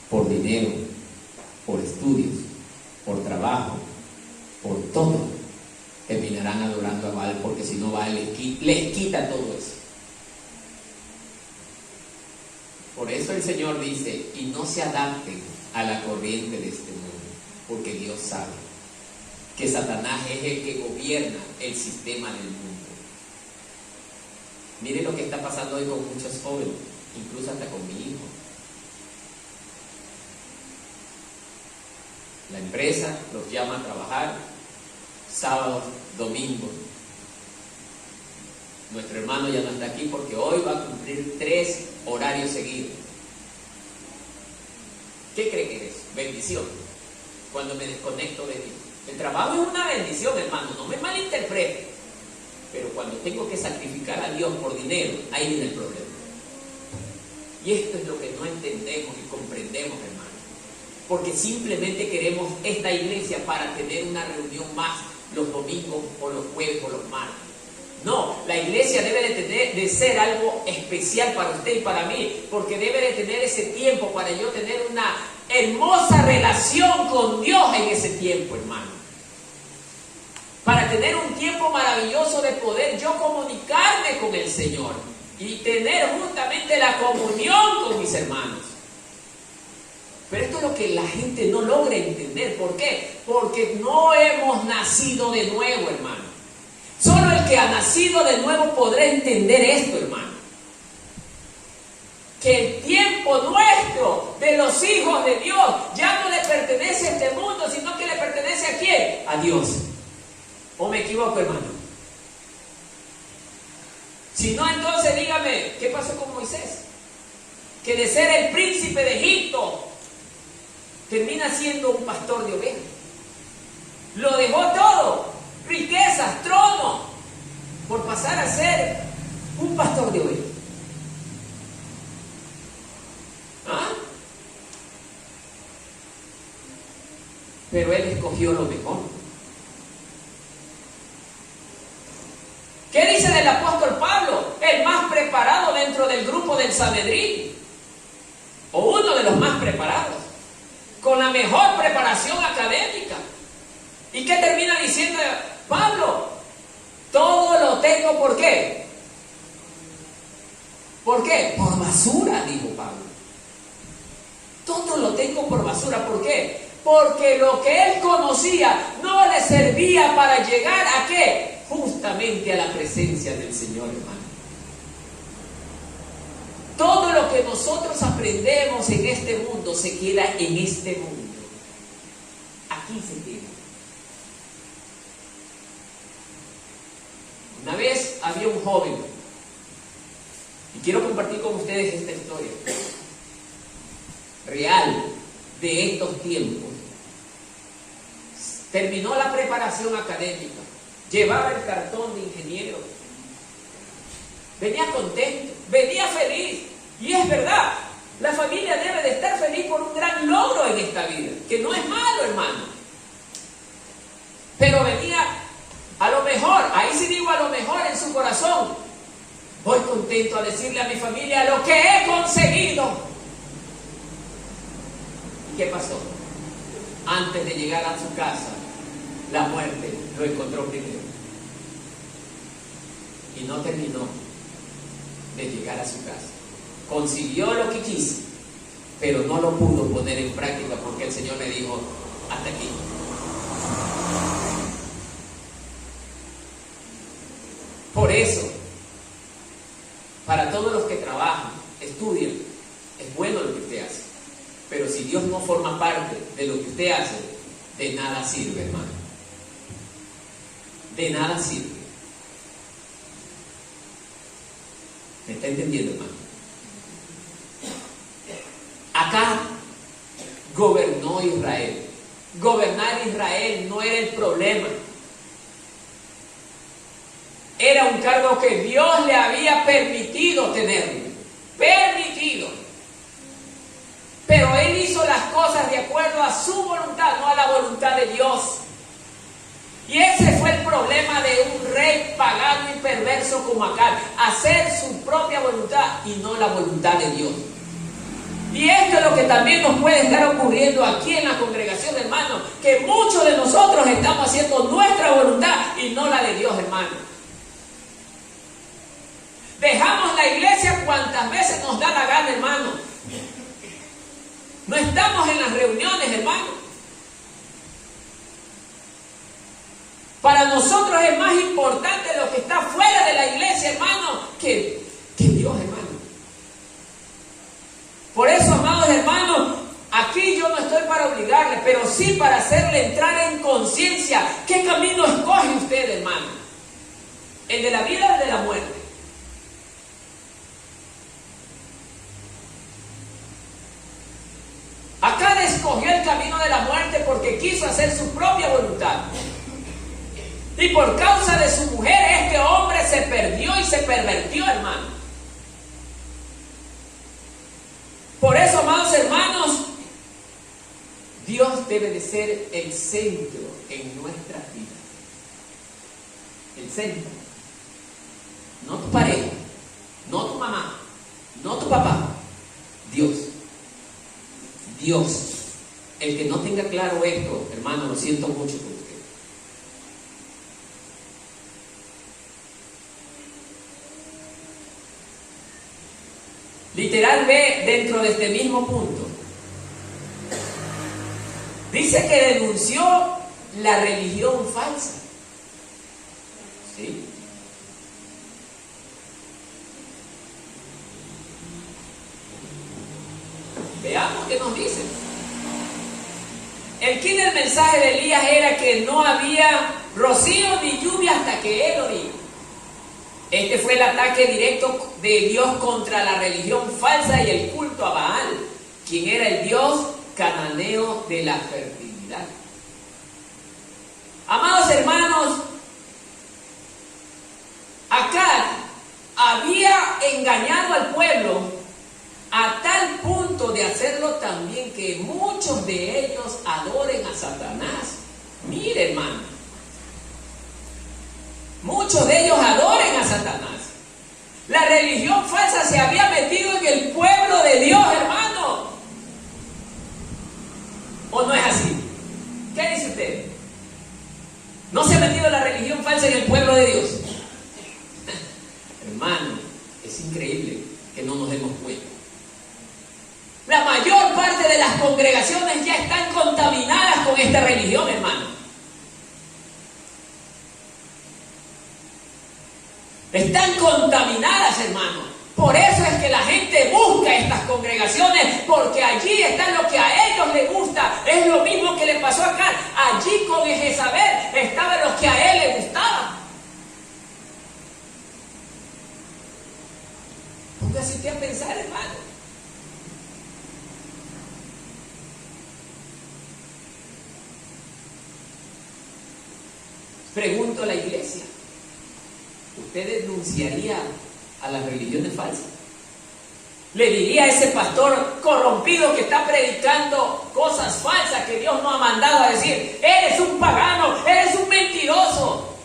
Por dinero, por estudios, por trabajo, por todo, terminarán adorando a Baal, porque si no Baal les quita todo eso. Por eso el Señor dice, y no se adapten a la corriente de este mundo, porque Dios sabe que Satanás es el que gobierna el sistema del mundo. Mire lo que está pasando hoy con muchos jóvenes, incluso hasta con mi hijo. La empresa los llama a trabajar sábados, domingos. Nuestro hermano ya no está aquí porque hoy va a cumplir 3 horarios seguidos. ¿Qué cree que es? Bendición. Cuando me desconecto de Dios. El trabajo es una bendición, hermano, no me malinterprete. Pero cuando tengo que sacrificar a Dios por dinero, ahí viene el problema. Y esto es lo que no entendemos y comprendemos, hermano. Porque simplemente queremos esta iglesia para tener una reunión más los domingos o los jueves o los martes. No, la iglesia debe de ser algo especial para usted y para mí, porque debe de tener ese tiempo para yo tener una hermosa relación con Dios en ese tiempo, hermano. Para tener un tiempo maravilloso de poder yo comunicarme con el Señor y tener justamente la comunión con mis hermanos. Pero esto es lo que la gente no logra entender. ¿Por qué? Porque no hemos nacido de nuevo, hermano. Solo el que ha nacido de nuevo podrá entender esto, hermano. Que el tiempo nuestro de los hijos de Dios ya no le pertenece a este mundo, sino que le pertenece ¿a quién? A Dios. ¿O me equivoco, hermano? Si no, entonces dígame, ¿qué pasó con Moisés? Que de ser el príncipe de Egipto termina siendo un pastor de ovejas. Lo dejó todo, riquezas, trono, por pasar a ser un pastor de ovejas. ¿Ah? Pero él escogió lo mejor. ¿Qué dice del apóstol Pablo? El más preparado dentro del grupo del Sanedrín, o uno de los más preparados, con la mejor preparación académica. ¿Y qué termina diciendo Pablo? Todo lo tengo, ¿por qué? ¿Por qué? Por basura, dijo Pablo. Todo lo tengo por basura, ¿por qué? Porque lo que él conocía no le servía para llegar ¿a qué? Justamente a la presencia del Señor, hermano. Todo lo que nosotros aprendemos en este mundo se queda en este mundo. Aquí se queda. Una vez había un joven, y quiero compartir con ustedes esta historia real de estos tiempos. Terminó la preparación académica, llevaba el cartón de ingeniero, venía contento, venía feliz. Y es verdad, la familia debe de estar feliz por un gran logro en esta vida, que no es malo, hermano. Pero venía a lo mejor, ahí sí digo a lo mejor en su corazón, voy contento a decirle a mi familia lo que he conseguido. ¿Y qué pasó? Antes de llegar a su casa, la muerte lo encontró primero. Y no terminó de llegar a su casa. Consiguió lo que quiso, pero no lo pudo poner en práctica porque el Señor le dijo, hasta aquí. Por eso, para todos los que trabajan, estudian, es bueno lo que usted hace. Pero si Dios no forma parte de lo que usted hace, de nada sirve, hermano. De nada sirve. ¿Me está entendiendo, hermano? Acá gobernó Israel. Gobernar Israel no era el problema. Era un cargo que Dios le había permitido tenerlo. Permitido. Pero él hizo las cosas de acuerdo a su voluntad, no a la voluntad de Dios. Y ese fue el problema de un rey pagano y perverso como Acab, hacer su propia voluntad y no la voluntad de Dios. Y esto es lo que también nos puede estar ocurriendo aquí en la congregación, hermano, que muchos de nosotros estamos haciendo nuestra voluntad y no la de Dios, hermano. Dejamos la iglesia cuantas veces nos da la gana, hermano. No estamos en las reuniones, hermano. Para nosotros es más importante lo que está fuera de la iglesia, hermano, que Dios, hermano. Por eso, amados hermanos, aquí yo no estoy para obligarles, pero sí para hacerle entrar en conciencia. ¿Qué camino escoge usted, hermano? ¿El de la vida o el de la muerte? Acán escogió el camino de la muerte porque quiso hacer su propia voluntad. Y por causa de su mujer, este hombre se perdió y se pervertió, hermano. Por eso, amados hermanos, Dios debe de ser el centro en nuestras vidas. El centro. No tu pareja, no tu mamá, no tu papá. Dios. Dios. El que no tenga claro esto, hermano, lo siento mucho por usted. Literal B, dentro de este mismo punto, dice que denunció la religión falsa. ¿Sí? Veamos qué nos dice. El quid del mensaje de Elías era que no había rocío ni lluvia hasta que él lo dijo. Este fue el ataque directo de Dios contra la religión falsa y el culto a Baal, quien era el dios cananeo de la fertilidad. Amados hermanos, Acán había engañado al pueblo a tal punto de hacerlo también que muchos de ellos adoren a Satanás. Mire, hermano, muchos de ellos adoren a Satanás. La religión falsa se había metido en el pueblo de Dios, hermano. ¿O no es así? ¿Qué dice usted? ¿No se ha metido la religión falsa en el pueblo de Dios? Hermano, es increíble que no nos demos cuenta. La mayor parte de las congregaciones ya están contaminadas con esta religión, hermano. Están contaminadas, hermano. Por eso es que la gente busca estas congregaciones, porque allí está lo que a ellos les gusta. Es lo mismo que le pasó acá. Allí con Jezabel estaba lo que a él le gustaba. Póngase usted a pensar, hermano. Pregunto a la iglesia. ¿Usted denunciaría a las religiones falsas? ¿Le diría a ese pastor corrompido que está predicando cosas falsas que Dios no ha mandado a decir: eres un pagano, eres un mentiroso?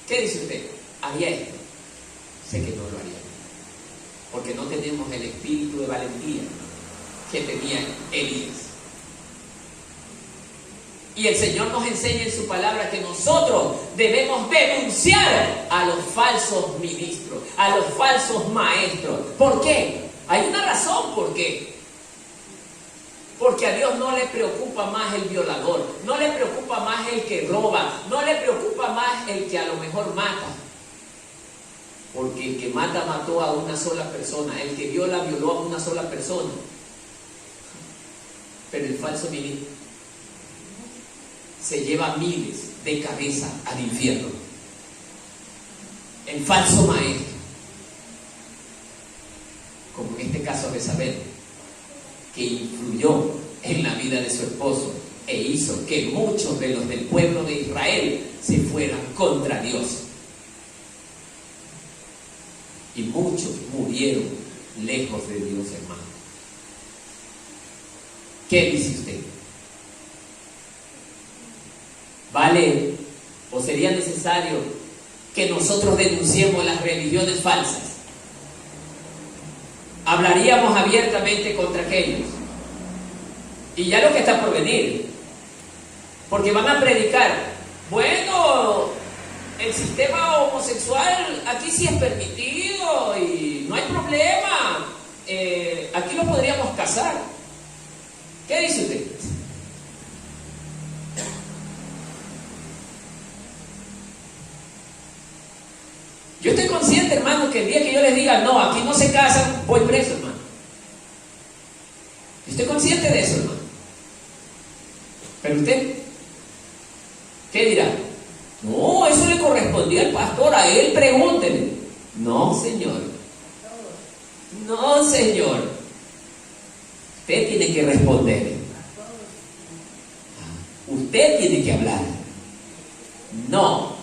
¿Qué dice usted? ¿Haría esto? Sé que no lo haría, porque no tenemos el espíritu de valentía que tenía Elías. Y el Señor nos enseña en su palabra que nosotros debemos denunciar a los falsos ministros, a los falsos maestros. ¿Por qué? Hay una razón por qué. Porque a Dios no le preocupa más el violador, no le preocupa más el que roba, no le preocupa más el que a lo mejor mata. Porque el que mata mató a una sola persona, el que viola violó a una sola persona. Pero el falso ministro se lleva miles de cabeza al infierno. El falso maestro, como en este caso de Jezabel, que influyó en la vida de su esposo e hizo que muchos de los del pueblo de Israel se fueran contra Dios. Y muchos murieron lejos de Dios, hermano. ¿Qué dice usted? ¿Vale o sería necesario que nosotros denunciemos las religiones falsas? Hablaríamos abiertamente contra aquellos. Y ya lo que está por venir. Porque van a predicar: bueno, el sistema homosexual aquí sí es permitido y no hay problema. Aquí lo podríamos casar. ¿Qué dice usted? Yo estoy consciente, hermano, que el día que yo les diga: no, aquí no se casan, voy preso, hermano. Yo estoy consciente de eso, hermano. Pero usted, ¿qué dirá? No, eso le correspondía al pastor, a él pregúntele. No, señor. No, señor. Usted tiene que responder. Usted tiene que hablar. No.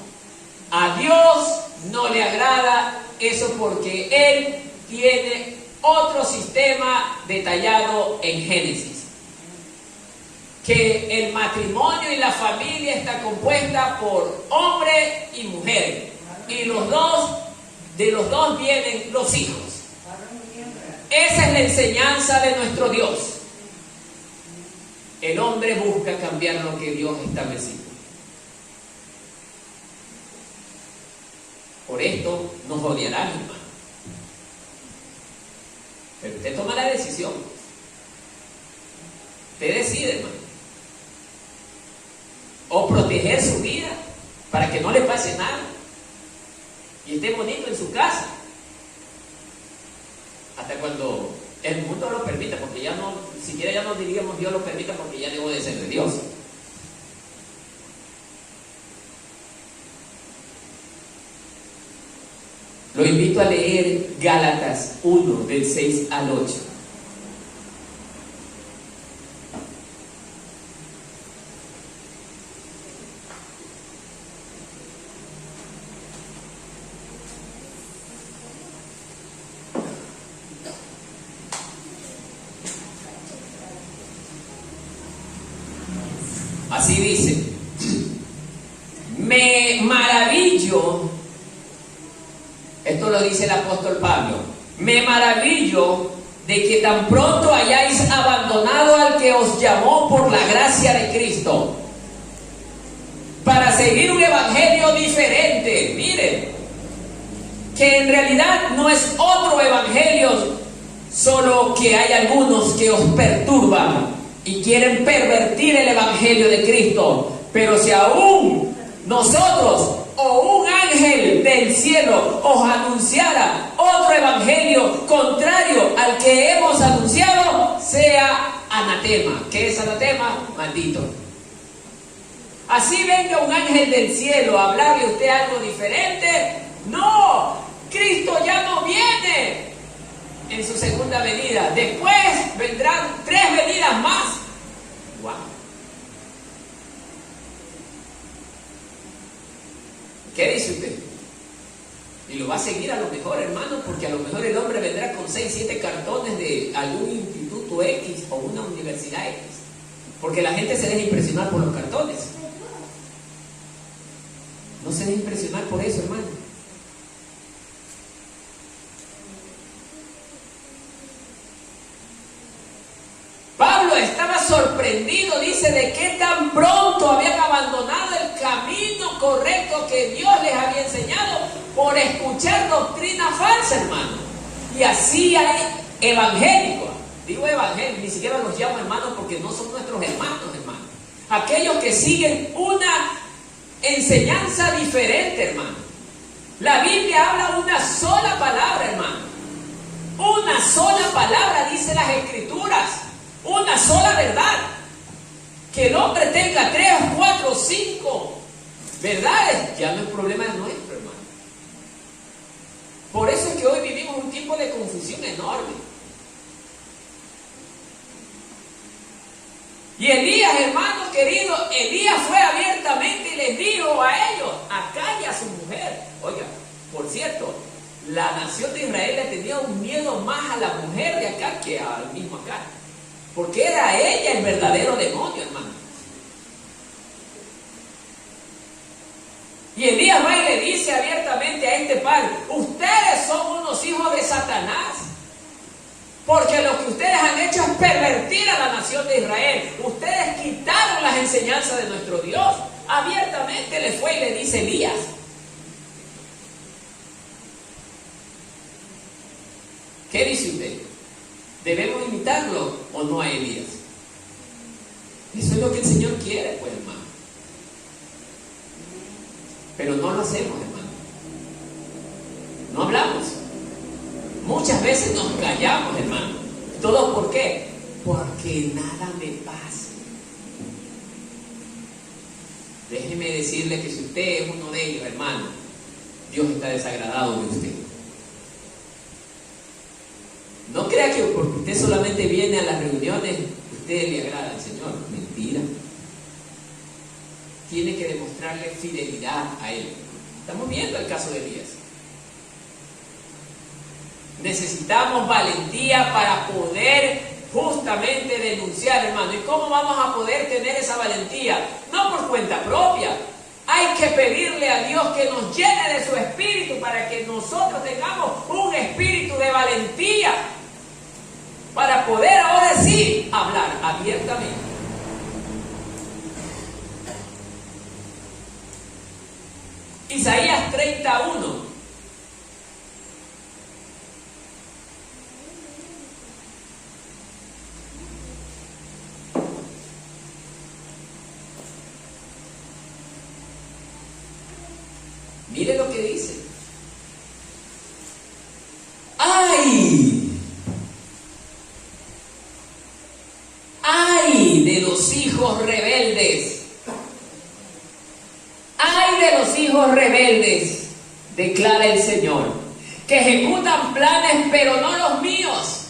A Dios no le agrada eso porque Él tiene otro sistema detallado en Génesis. Que el matrimonio y la familia está compuesta por hombre y mujer. Y de los dos vienen los hijos. Esa es la enseñanza de nuestro Dios. El hombre busca cambiar lo que Dios estableció. Por esto nos odiarán, hermano. Pero usted toma la decisión. Usted decide, hermano. O proteger su vida para que no le pase nada y esté bonito en su casa. Hasta cuando el mundo lo permita, porque ya no, siquiera ya no diríamos Dios lo permita porque ya debo de ser de Dios. Lo invito a leer Gálatas 1, del 6 al 8. Así dice: me maravillo, esto lo dice el apóstol Pablo, me maravillo de que tan pronto hayáis abandonado al que os llamó por la gracia de Cristo para seguir un evangelio diferente. Miren, que en realidad no es otro evangelio, solo que hay algunos que os perturban y quieren pervertir el evangelio de Cristo. Pero si aún nosotros o un ángel del cielo os anunciara otro evangelio contrario al que hemos anunciado, sea anatema. ¿Qué es anatema? Maldito. Así venga un ángel del cielo a hablarle a usted algo diferente. No, Cristo ya no viene en su segunda venida. Después vendrán 3 venidas más. Wow. ¿Qué dice usted? Y lo va a seguir a lo mejor, hermano, porque a lo mejor el hombre vendrá con 6, 7 cartones de algún instituto X o una universidad X. Porque la gente se deja impresionar por los cartones. No se deja impresionar por eso, hermano. Pablo estaba sorprendido, dice, de que tan pronto habían abandonado el camino correcto que Dios les había enseñado por escuchar doctrina falsa, hermano. Y así hay evangélicos, digo evangélicos, ni siquiera los llamo hermanos porque no son nuestros hermanos, hermano. Aquellos que siguen una enseñanza diferente, hermano. La Biblia habla una sola palabra, hermano. Una sola palabra dice las Escrituras. Una sola verdad. Que el hombre tenga 3, 4, 5 verdades ya no es problema nuestro, hermano. Por eso es que hoy vivimos un tiempo de confusión enorme. Y Elías, hermanos queridos, Elías fue abiertamente y les dijo a ellos, acá y a su mujer. Oiga, por cierto, la nación de Israel le tenía un miedo más a la mujer de acá que al mismo acá. Porque era ella el verdadero demonio, hermano. Y Elías va y le dice abiertamente a este padre: ustedes son unos hijos de Satanás. Porque lo que ustedes han hecho es pervertir a la nación de Israel. Ustedes quitaron las enseñanzas de nuestro Dios. Abiertamente le fue y le dice Elías. ¿Qué dice usted? ¿Debemos imitarlo o no a Elías? Eso es lo que el Señor quiere, pues, hermano. Pero no lo hacemos, hermano. No hablamos. Muchas veces nos callamos, hermano. ¿Todo por qué? Porque nada me pase. déjeme decirle que si usted es uno de ellos, hermano, Dios está desagradado de usted. No crea que porque usted solamente viene a las reuniones, usted le agrada al Señor. Mentira. Tiene que demostrarle fidelidad a Él. Estamos viendo el caso de Elías. Necesitamos valentía para poder justamente denunciar, hermano. ¿Y cómo vamos a poder tener esa valentía? No por cuenta propia. Hay que pedirle a Dios que nos llene de su espíritu para que nosotros tengamos un espíritu de valentía para poder ahora sí hablar abiertamente. Isaías 31. Mire lo que dice. ¡Ay! ¡Ay de los hijos rebeldes! ¡Ay de los hijos rebeldes! Declara el Señor, que ejecutan planes pero no los míos,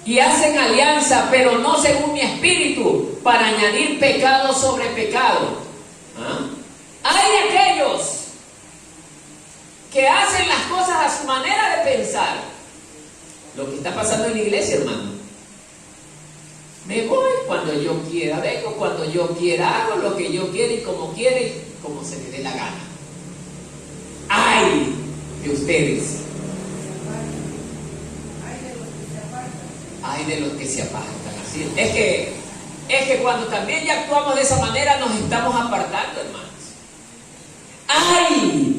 y hacen alianza pero no según mi espíritu, para añadir pecado sobre pecado. ¿Ah? ¡Ay de aquellos que hacen las cosas a su manera de pensar! Lo que está pasando en la iglesia, hermano. Me voy cuando yo quiera, vengo cuando yo quiera, hago lo que yo quiera y como se me dé la gana. ¡Ay de ustedes! ¡Ay de los que se apartan! Así es que cuando también ya actuamos de esa manera nos estamos apartando, hermanos. ¡Ay!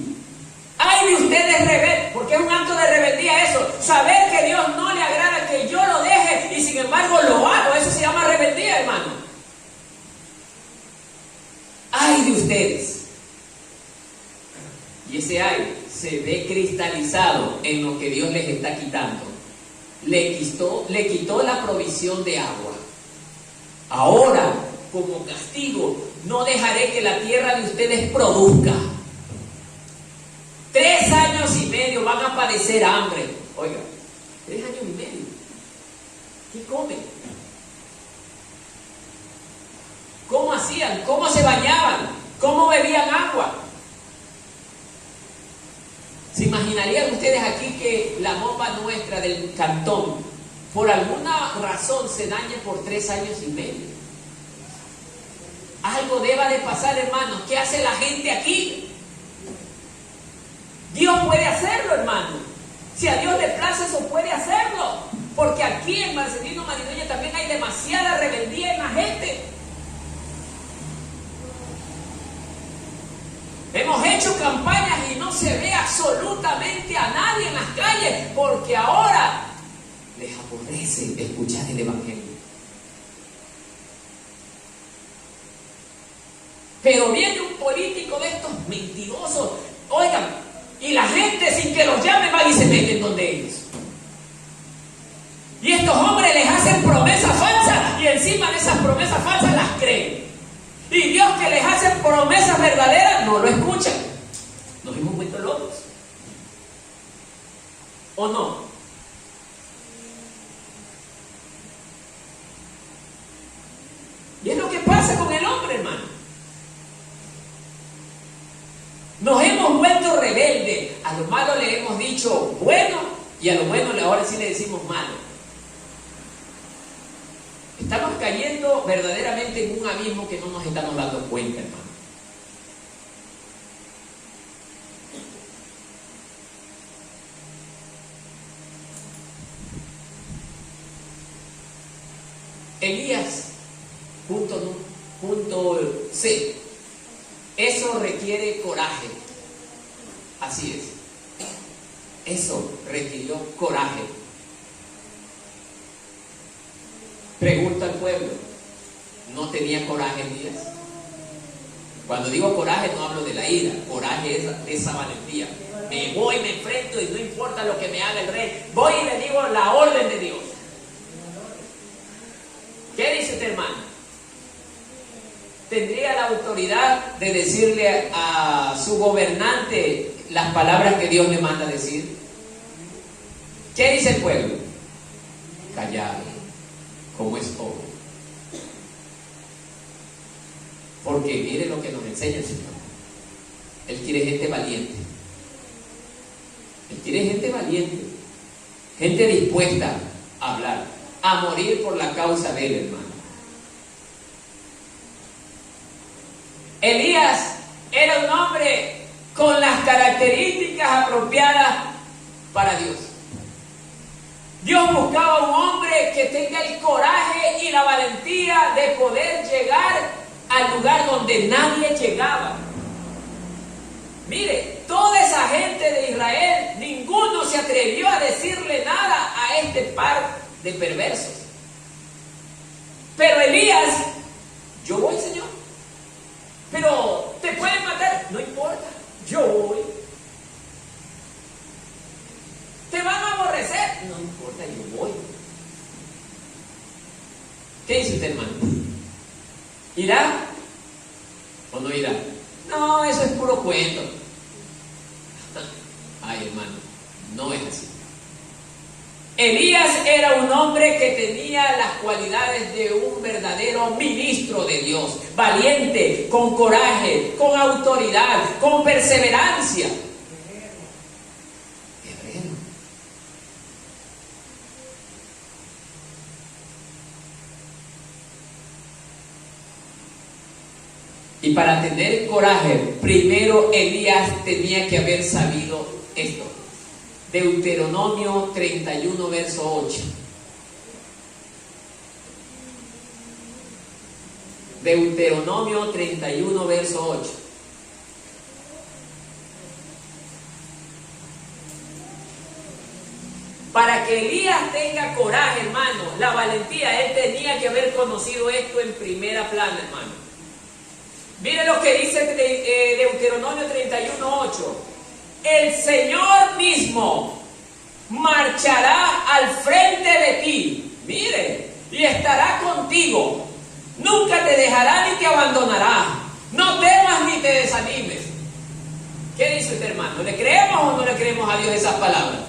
¡Ay de ustedes rebeldes! Porque es un acto de rebeldía eso. Saber que Dios no le agrada que yo lo deje y sin embargo lo hago. Eso se llama rebeldía, hermano. ¡Ay de ustedes! Y ese ay se ve cristalizado en lo que Dios les está quitando. Le quitó la provisión de agua. Ahora, como castigo, no dejaré que la tierra de ustedes produzca. 3 años y medio van a padecer hambre. Oiga, 3 años y medio. ¿Qué comen? ¿Cómo hacían? ¿Cómo se bañaban? ¿Cómo bebían agua? ¿Se imaginarían ustedes aquí que la bomba nuestra del cantón por alguna razón se dañe por 3 años y medio? Algo deba de pasar, hermanos. ¿Qué hace la gente aquí? Dios puede hacerlo, hermano. Si a Dios le place eso, puede hacerlo. Porque aquí en Marcelino Maridueña también hay demasiada rebeldía en la gente. Hemos hecho campañas y no se ve absolutamente a nadie en las calles porque ahora les aborrece escuchar el Evangelio. Pero viene un político de estos mentirosos, oigan, y la gente sin que los llamen van y se meten donde ellos. Y estos hombres les hacen promesas falsas y encima de esas promesas falsas las creen. Y Dios que les hace promesas verdaderas no lo escuchan. Nos hemos vuelto locos. ¿O no? Y es lo que pasa con el hombre, hermano. Nos hemos vuelto rebeldes. A lo malo le hemos dicho bueno y a lo bueno ahora sí le decimos malo. Estamos cayendo verdaderamente en un abismo que no nos estamos dando cuenta, hermano. Elías, punto C. Eso requiere coraje. Así es. Eso requirió coraje. Pregunta al pueblo, ¿no tenía coraje Elías? Cuando digo coraje no hablo de la ira, coraje es esa valentía. Me voy, me enfrento y no importa lo que me haga el rey, voy y le digo la orden de Dios. ¿Qué dice usted, hermano? tendría la autoridad de decirle a su gobernante las palabras que Dios le manda decir? ¿Qué dice el pueblo? Callado, como es obvio. Porque mire lo que nos enseña el Señor. Él quiere gente valiente. Él quiere gente valiente. Gente dispuesta a hablar, a morir por la causa de Él, hermano. Elías era un hombre con las características apropiadas para Dios. Dios buscaba un hombre que tenga el coraje y la valentía de poder llegar al lugar donde nadie llegaba. Mire, toda esa gente de Israel, ninguno se atrevió a decirle nada a este par de perversos. Pero Elías, yo voy, Señor. Pero te pueden matar, no importa, yo voy. Te van a aborrecer, no importa, yo voy. ¿Qué dice usted, hermano? ¿Irá o no irá? No, eso es puro cuento. Ay, hermano, no es así. Elías era un hombre que tenía las cualidades de un verdadero ministro de Dios, valiente, con coraje, con autoridad, con perseverancia. Guerrero. Y para tener coraje, primero Elías tenía que haber sabido esto. Deuteronomio 31, verso 8. Deuteronomio 31, verso 8. Para que Elías tenga coraje, hermano, la valentía, él tenía que haber conocido esto en primera plana, hermano. Mire lo que dice Deuteronomio 31, 8. El Señor mismo marchará al frente de ti, mire, y estará contigo. Nunca te dejará ni te abandonará. No temas ni te desanimes. ¿Qué dice usted, hermano? ¿Le creemos o no le creemos a Dios esas palabras?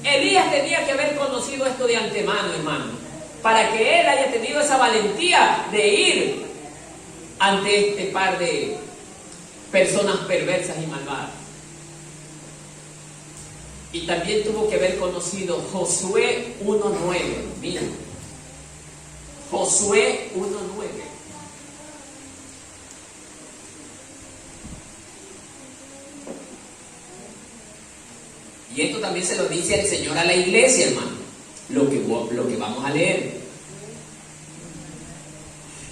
Elías tenía que haber conocido esto de antemano, hermano, para que él haya tenido esa valentía de ir ante este par de personas perversas y malvadas. Y también tuvo que haber conocido Josué 1:9. Mira, Josué 1:9. Y esto también se lo dice el Señor a la iglesia, hermano, lo que vamos a leer.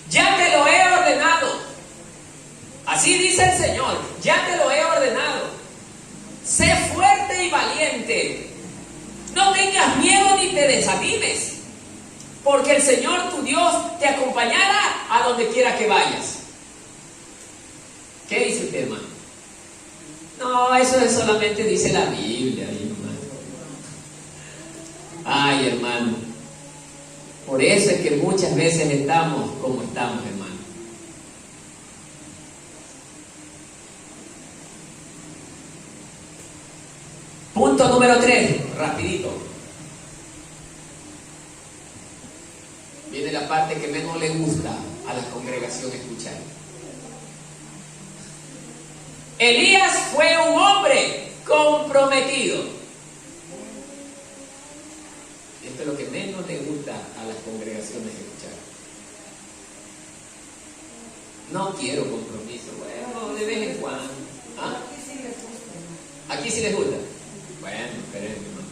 Ya te lo he ordenado. Así dice el Señor, ya te lo he ordenado. Sé fuerte y valiente. No tengas miedo ni te desanimes, porque el Señor tu Dios te acompañará a donde quiera que vayas. ¿Qué dice usted, hermano? No, eso solamente dice la Biblia, hermano. Ay, hermano. Por eso es que muchas veces estamos como estamos, hermano. Punto número 3, rapidito. Viene la parte que menos le gusta a la congregación escuchar. Elías fue un hombre comprometido. Esto es lo que menos le gusta a las congregaciones escuchar. No quiero compromiso, bueno, de vez en cuando. ¿Ah? Aquí sí les gusta. Bueno, esperen, hermano.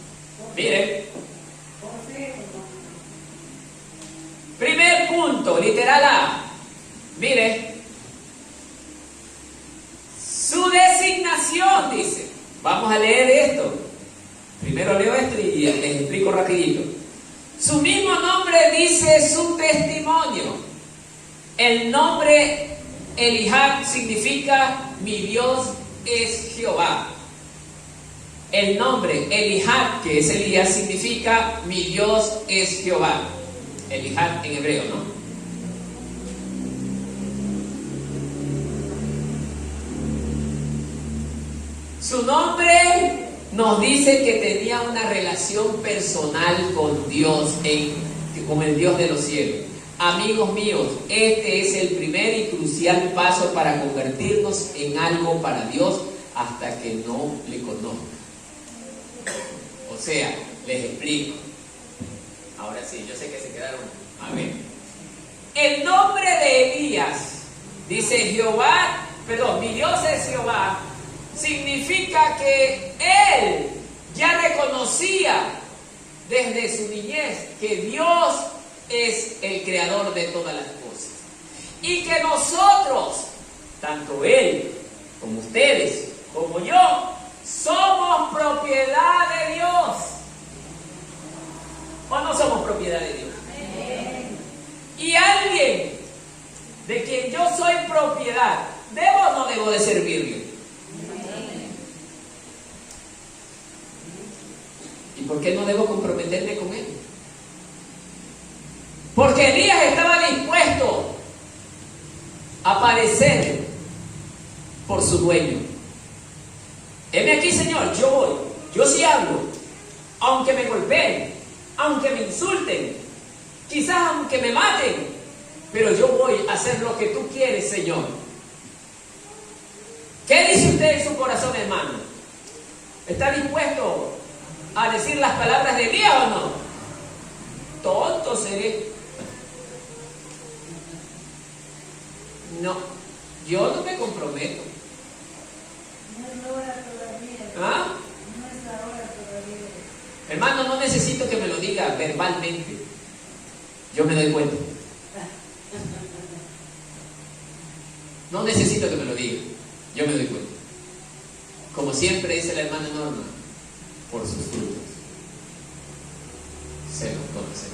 Miren. Primer punto, literal A. Mire. Su designación, dice. Vamos a leer esto. Primero leo esto y les explico rapidito. Su mismo nombre dice su testimonio. El nombre Elihab significa mi Dios es Jehová. El nombre Elihab, que es Elías, significa mi Dios es Jehová. Elihab en hebreo, ¿no? nos dice que tenía una relación personal con Dios, con el Dios de los cielos. Amigos míos, este es el primer y crucial paso para convertirnos en algo para Dios hasta que no le conozca. O sea, les explico. Ahora sí, yo sé que se quedaron. A ver. El nombre de Elías, dice Jehová, mi Dios es Jehová, significa que él ya reconocía desde su niñez que Dios es el creador de todas las cosas. Y que nosotros, tanto él como ustedes, como yo, somos propiedad de Dios. ¿O no somos propiedad de Dios? Y alguien de quien yo soy propiedad, ¿debo o no debo de servirle? ¿Y por qué no debo comprometerme con él? Porque Elías estaba dispuesto a padecer por su dueño. Heme aquí, Señor, yo voy, yo sí hablo, aunque me golpeen, aunque me insulten, quizás aunque me maten, pero yo voy a hacer lo que tú quieres, Señor. ¿Qué dice usted en su corazón, hermano? ¿Está dispuesto a decir las palabras de Elías o no? Tonto seré. No, yo no me comprometo. No es hora todavía. ¿Ah? No es la hora todavía. Hermano, no necesito que me lo diga verbalmente. Yo me doy cuenta. No necesito que me lo diga. Yo me doy cuenta. Como siempre dice la hermana Norma, por sus frutos se los conocerá.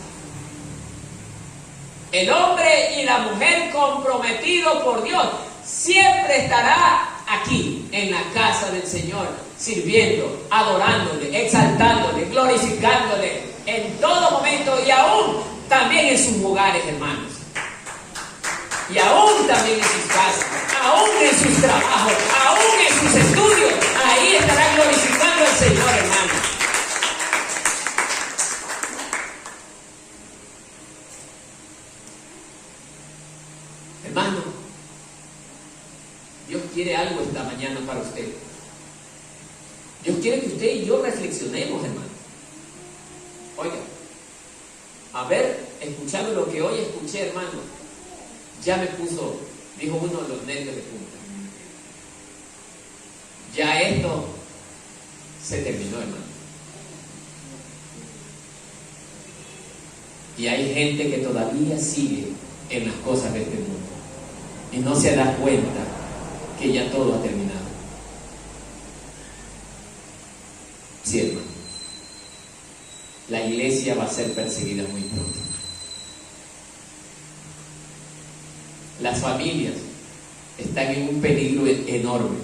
El hombre y la mujer comprometidos por Dios siempre estará aquí en la casa del Señor, sirviendo, adorándole, exaltándole, glorificándole en todo momento y aún también en sus hogares, hermanos. Y aún también en sus casas, aún en sus trabajos, aún en sus estudios, ahí estará glorificando al Señor, hermanos. Hermano, Dios quiere algo esta mañana para usted. Dios quiere que usted y yo reflexionemos, hermano. Oiga, haber escuchado lo que hoy escuché, hermano, ya me puso, dijo uno, los nervios de punta. Ya esto se terminó, hermano. Y hay gente que todavía sigue en las cosas de este mundo y no se da cuenta que ya todo ha terminado. Sí, hermano. La iglesia va a ser perseguida muy pronto. Las familias están en un peligro enorme.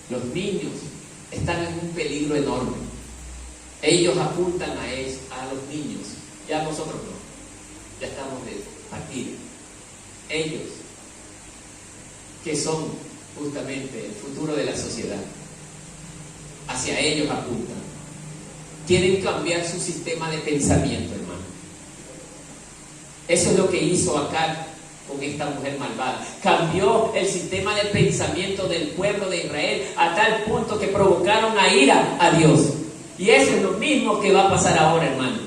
Los niños están en un peligro enorme. Ellos apuntan a eso, a los niños. Ya nosotros no. Ya estamos de partida. Ellos, que son justamente el futuro de la sociedad, hacia ellos apuntan. Quieren cambiar su sistema de pensamiento, hermano. Eso es lo que hizo Acab con esta mujer malvada. Cambió el sistema de pensamiento del pueblo de Israel a tal punto que provocaron a ira a Dios. Y eso es lo mismo que va a pasar ahora, hermano.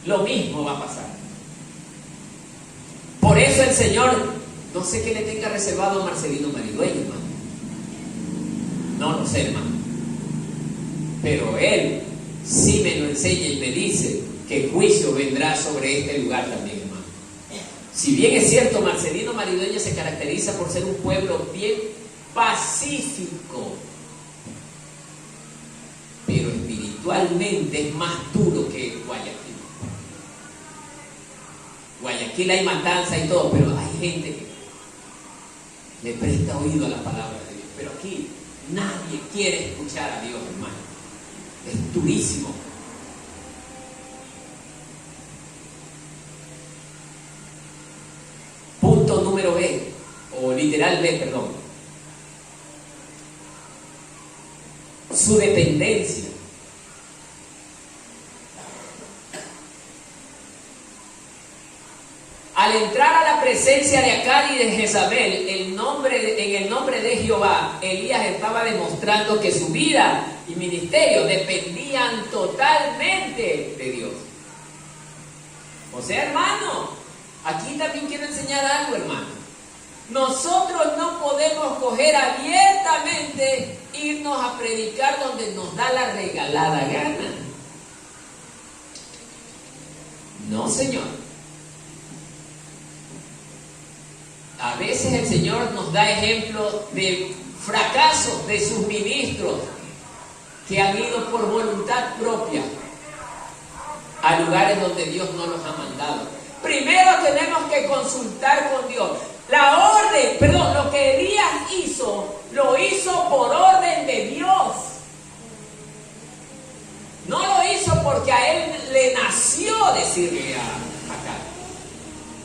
Lo mismo va a pasar. Por eso el Señor, no sé qué le tenga reservado a Marcelino Maridueño, hermano. No lo sé, hermano. Pero Él sí me lo enseña y me dice que juicio vendrá sobre este lugar también, hermano. Si bien es cierto, Marcelino Maridueño se caracteriza por ser un pueblo bien pacífico, pero espiritualmente es más duro que Guayaquil. Guayaquil hay matanza y todo, pero hay gente que le presta oído a la palabra de Dios. Pero aquí nadie quiere escuchar a Dios, hermano. Es durísimo. Punto número B, o literal B, perdón. su dependencia. Al entrar a la presencia de Acab y de Jezabel, en el nombre de Jehová, Elías estaba demostrando que su vida y ministerio dependían totalmente de Dios. O sea, hermano, aquí también quiero enseñar algo, hermano. Nosotros no podemos coger abiertamente, irnos a predicar donde nos da la regalada gana. No, Señor. A veces el Señor nos da ejemplos de fracasos de sus ministros que han ido por voluntad propia a lugares donde Dios no los ha mandado. Primero tenemos que consultar con Dios. Lo que Elías hizo, lo hizo por orden de Dios. No lo hizo porque a él le nació decirle a Acab.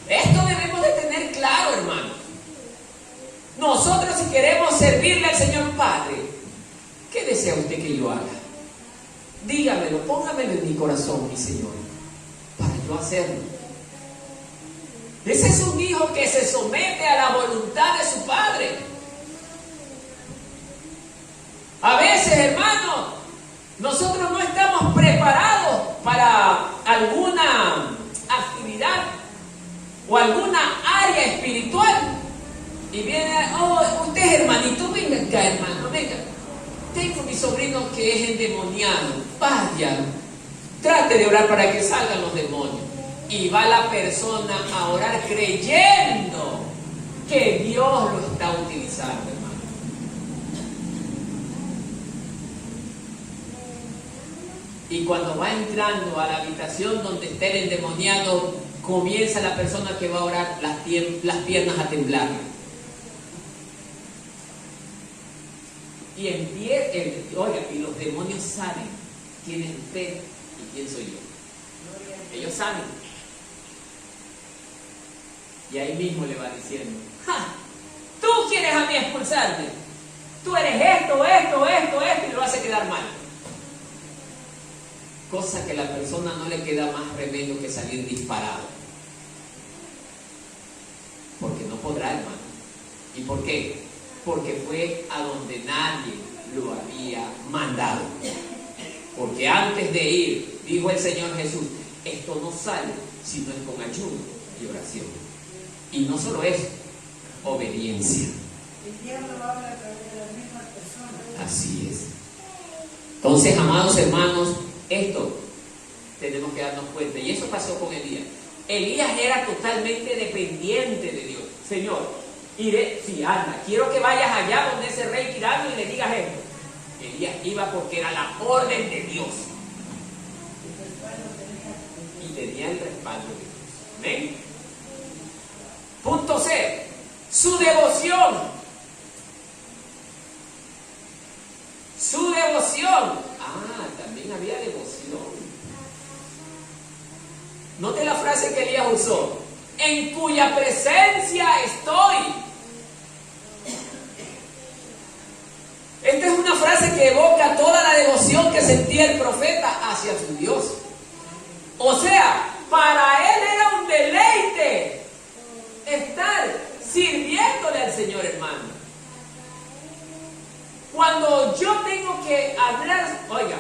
Esto debemos de tener claro, hermano. Nosotros, si queremos servirle al Señor Padre, ¿qué desea usted que yo haga? Dígamelo, póngamelo en mi corazón, mi Señor, para yo hacerlo. Ese es un hijo que se somete a la voluntad de su padre. A veces, hermano, nosotros no estamos preparados para alguna actividad o alguna área espiritual. Y viene, usted es hermanito, venga acá, hermano, venga. Tengo mi sobrino que es endemoniado. Vaya, trate de orar para que salgan los demonios. Y va la persona a orar creyendo que Dios lo está utilizando, hermano. Y cuando va entrando a la habitación donde está el endemoniado, comienza la persona que va a orar las piernas a temblar. Y y los demonios saben quién es usted y quién soy yo. Ellos saben. Y ahí mismo le va diciendo, ¡ja! Tú quieres a mí expulsarme. Tú eres esto, y lo hace quedar mal. Cosa que a la persona no le queda más remedio que salir disparado. Porque no podrá, hermano. ¿Y por qué? Porque fue a donde nadie lo había mandado. Porque antes de ir, dijo el Señor Jesús, esto no sale si no es con ayuno y oración. Y no solo eso, obediencia. El diablo habla a través de las mismas personas. Así es. Entonces, amados hermanos, esto tenemos que darnos cuenta. Y eso pasó con Elías. Elías era totalmente dependiente de Dios. Señor, iré, sí, anda, quiero que vayas allá donde ese rey tirano y le digas esto. Elías iba porque era la orden de Dios. Y tenía el respaldo de Dios. ¿Ven? Punto C. Su devoción. Su devoción. También había devoción. Note la frase que Elías usó. En cuya presencia estoy. Esta es una frase que evoca toda la devoción que sentía el profeta hacia su Dios. O sea, para él era un deleite estar sirviéndole al Señor, hermano. Cuando yo tengo que hablar, oiga,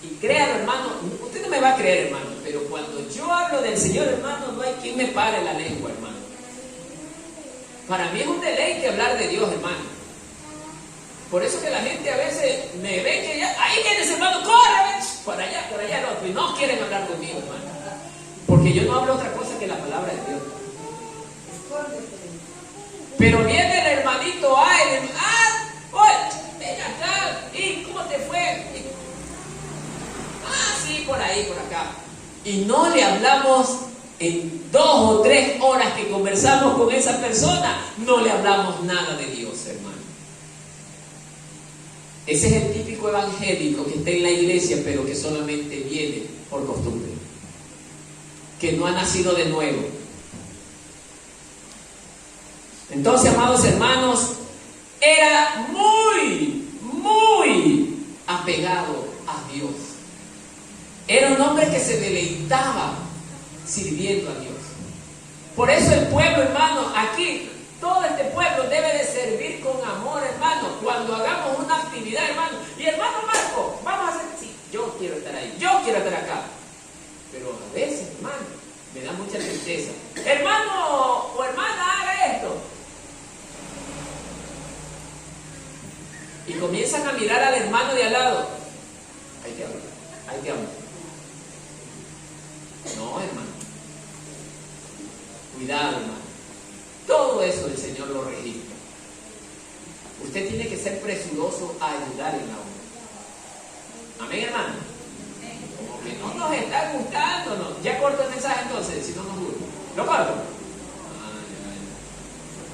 y créalo, hermano, usted no me va a creer, hermano, pero cuando yo hablo del Señor, hermano, no hay quien me pare la lengua, hermano. Para mí es un deleite hablar de Dios, hermano. Por eso que la gente a veces me ve que ya, ahí viene ese hermano, corre, por allá el otro, y no quieren hablar conmigo, hermano. Porque yo no hablo otra cosa que la palabra de Dios. Pero viene el hermanito A, oye, ven acá, ¿y cómo te fue? Sí, por ahí, por acá. Y no le hablamos en 2 o 3 horas que conversamos con esa persona, no le hablamos nada de Dios, hermano. Ese es el típico evangélico que está en la iglesia, pero que solamente viene por costumbre, que no ha nacido de nuevo. Entonces, amados hermanos, era muy apegado a Dios. Era un hombre que se deleitaba sirviendo a Dios. Por eso el pueblo, hermano, aquí, todo este pueblo debe de servir con amor, hermano. Cuando hagamos una actividad, hermano, y hermano Marco, vamos a hacer, sí, yo quiero estar ahí, yo quiero estar acá. Pero a veces, hermano, me da mucha tristeza. Hermano o hermana, haga esto. Y comienzan a mirar al hermano de al lado. Ahí te amo, ahí te amo. No, hermano. Cuidado, hermano. Todo eso el Señor lo registra. Usted tiene que ser presuroso a ayudar en la obra. Amén, hermano. Como que no nos está gustando, ¿no? Ya corto el mensaje entonces, si no nos gusta. ¿Lo corto?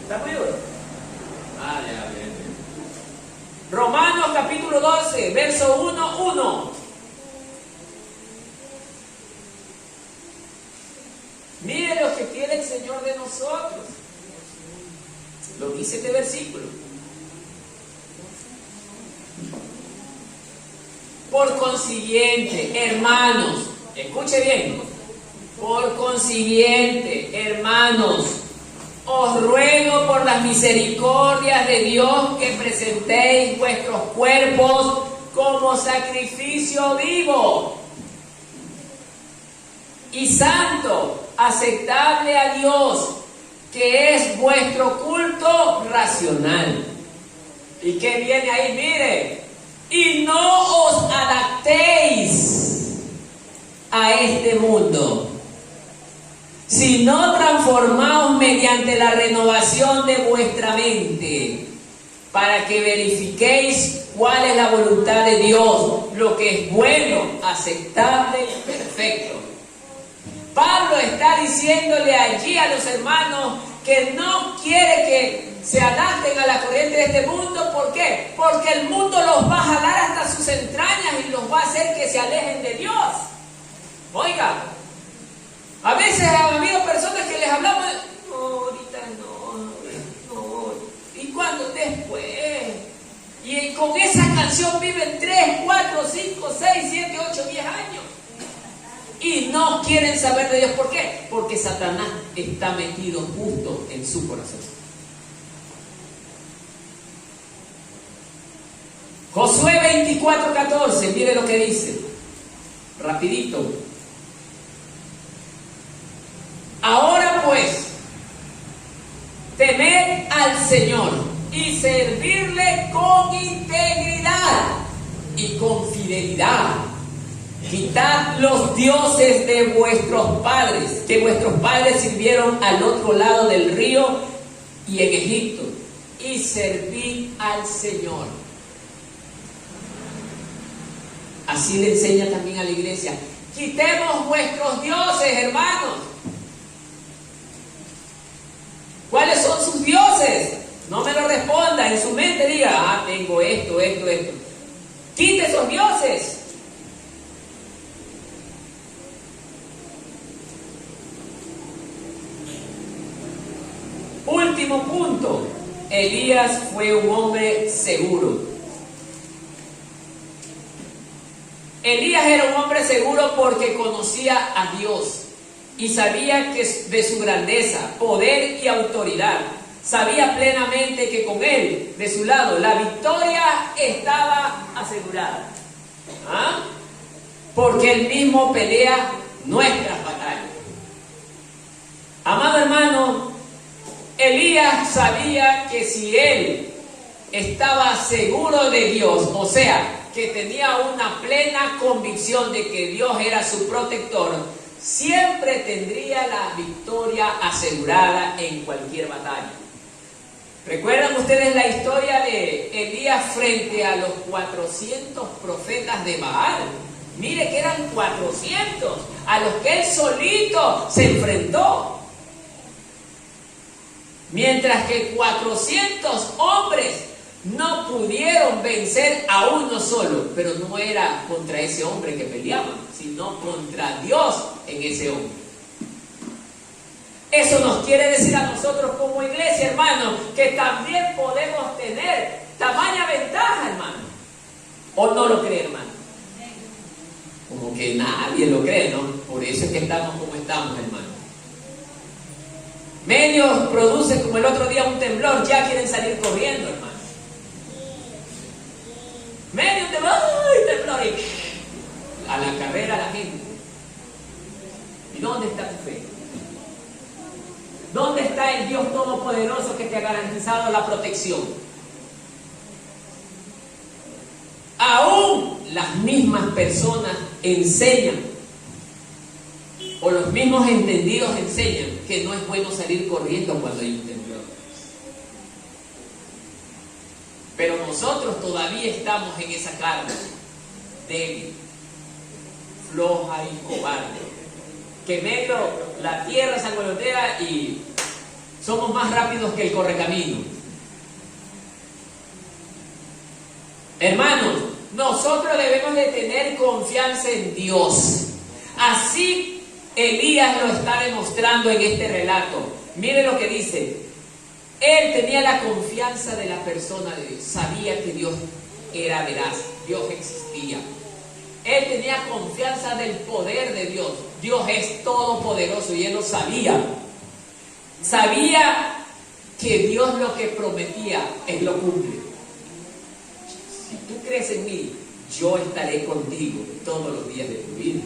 ¿Está muy duro? Ya, bien. Romanos capítulo 12, verso 1:1. Mire lo que quiere el Señor de nosotros. Lo dice este versículo. Por consiguiente, hermanos, escuche bien. Por consiguiente, hermanos, os ruego por las misericordias de Dios que presentéis vuestros cuerpos como sacrificio vivo y santo, aceptable a Dios, que es vuestro culto racional. ¿Y qué viene ahí? Mire, y no os adaptéis a este mundo, sino transformaos mediante la renovación de vuestra mente, para que verifiquéis cuál es la voluntad de Dios, lo que es bueno, aceptable y perfecto. Pablo está diciéndole allí a los hermanos que no quiere que se adapten a la corriente de este mundo. ¿Por qué? Porque el mundo los va a jalar hasta sus entrañas y los va a hacer que se alejen de Dios. Oiga, a veces ha habido personas que les hablamos de, no, ahorita no, ¿y cuándo? Después. Y con esa canción viven 3, 4, 5, 6, 7, 8, 10 años. Y no quieren saber de Dios. ¿Por qué? Porque Satanás está metido justo en su corazón. Josué 24:14, mire lo que dice. Rapidito. Ahora pues, temed al Señor y servirle con integridad y con fidelidad. Quitad los dioses de vuestros padres, que vuestros padres sirvieron al otro lado del río y en Egipto, y servid al Señor. Así le enseña también a la iglesia. Quitemos vuestros dioses, hermanos. ¿Cuáles son sus dioses? No me lo responda, en su mente diga, tengo esto. Quite esos dioses. Último punto. Elías fue un hombre seguro. Elías era un hombre seguro porque conocía a Dios y sabía que de su grandeza, poder y autoridad. Sabía plenamente que con él, de su lado, la victoria estaba asegurada. Porque él mismo pelea nuestras batallas. Amado hermano, Elías sabía que si él estaba seguro de Dios, o sea, que tenía una plena convicción de que Dios era su protector, siempre tendría la victoria asegurada en cualquier batalla. ¿Recuerdan ustedes la historia de Elías frente a los 400 profetas de Baal? Mire que eran 400 a los que él solito se enfrentó. Mientras que 400 hombres no pudieron vencer a uno solo, pero no era contra ese hombre que peleaban, sino contra Dios en ese hombre. Eso nos quiere decir a nosotros como iglesia, hermano, que también podemos tener tamaña ventaja, hermano. ¿O no lo cree, hermano? Como que nadie lo cree, ¿no? Por eso es que estamos como estamos, hermano. Medios producen como el otro día un temblor, ya quieren salir corriendo, hermano. Medio temblor, ¡ay, temblor! Y a la carrera la gente. ¿Y dónde está tu fe? ¿Dónde está el Dios Todopoderoso que te ha garantizado la protección? Aún las mismas personas enseñan, o los mismos entendidos enseñan, que no es bueno salir corriendo cuando hay un temblor. Pero nosotros todavía estamos en esa carne débil, floja y cobarde. Que medio la tierra sangolotea y somos más rápidos que el correcamino. Hermanos, nosotros debemos de tener confianza en Dios. Así Elías lo está demostrando en este relato. Mire lo que dice. Él tenía la confianza de la persona de Dios. Sabía que Dios era veraz, Dios existía. Él tenía confianza del poder de Dios. Dios es todopoderoso y él lo sabía. Sabía que Dios lo que prometía, él lo cumple. Si tú crees en mí, yo estaré contigo todos los días de tu vida.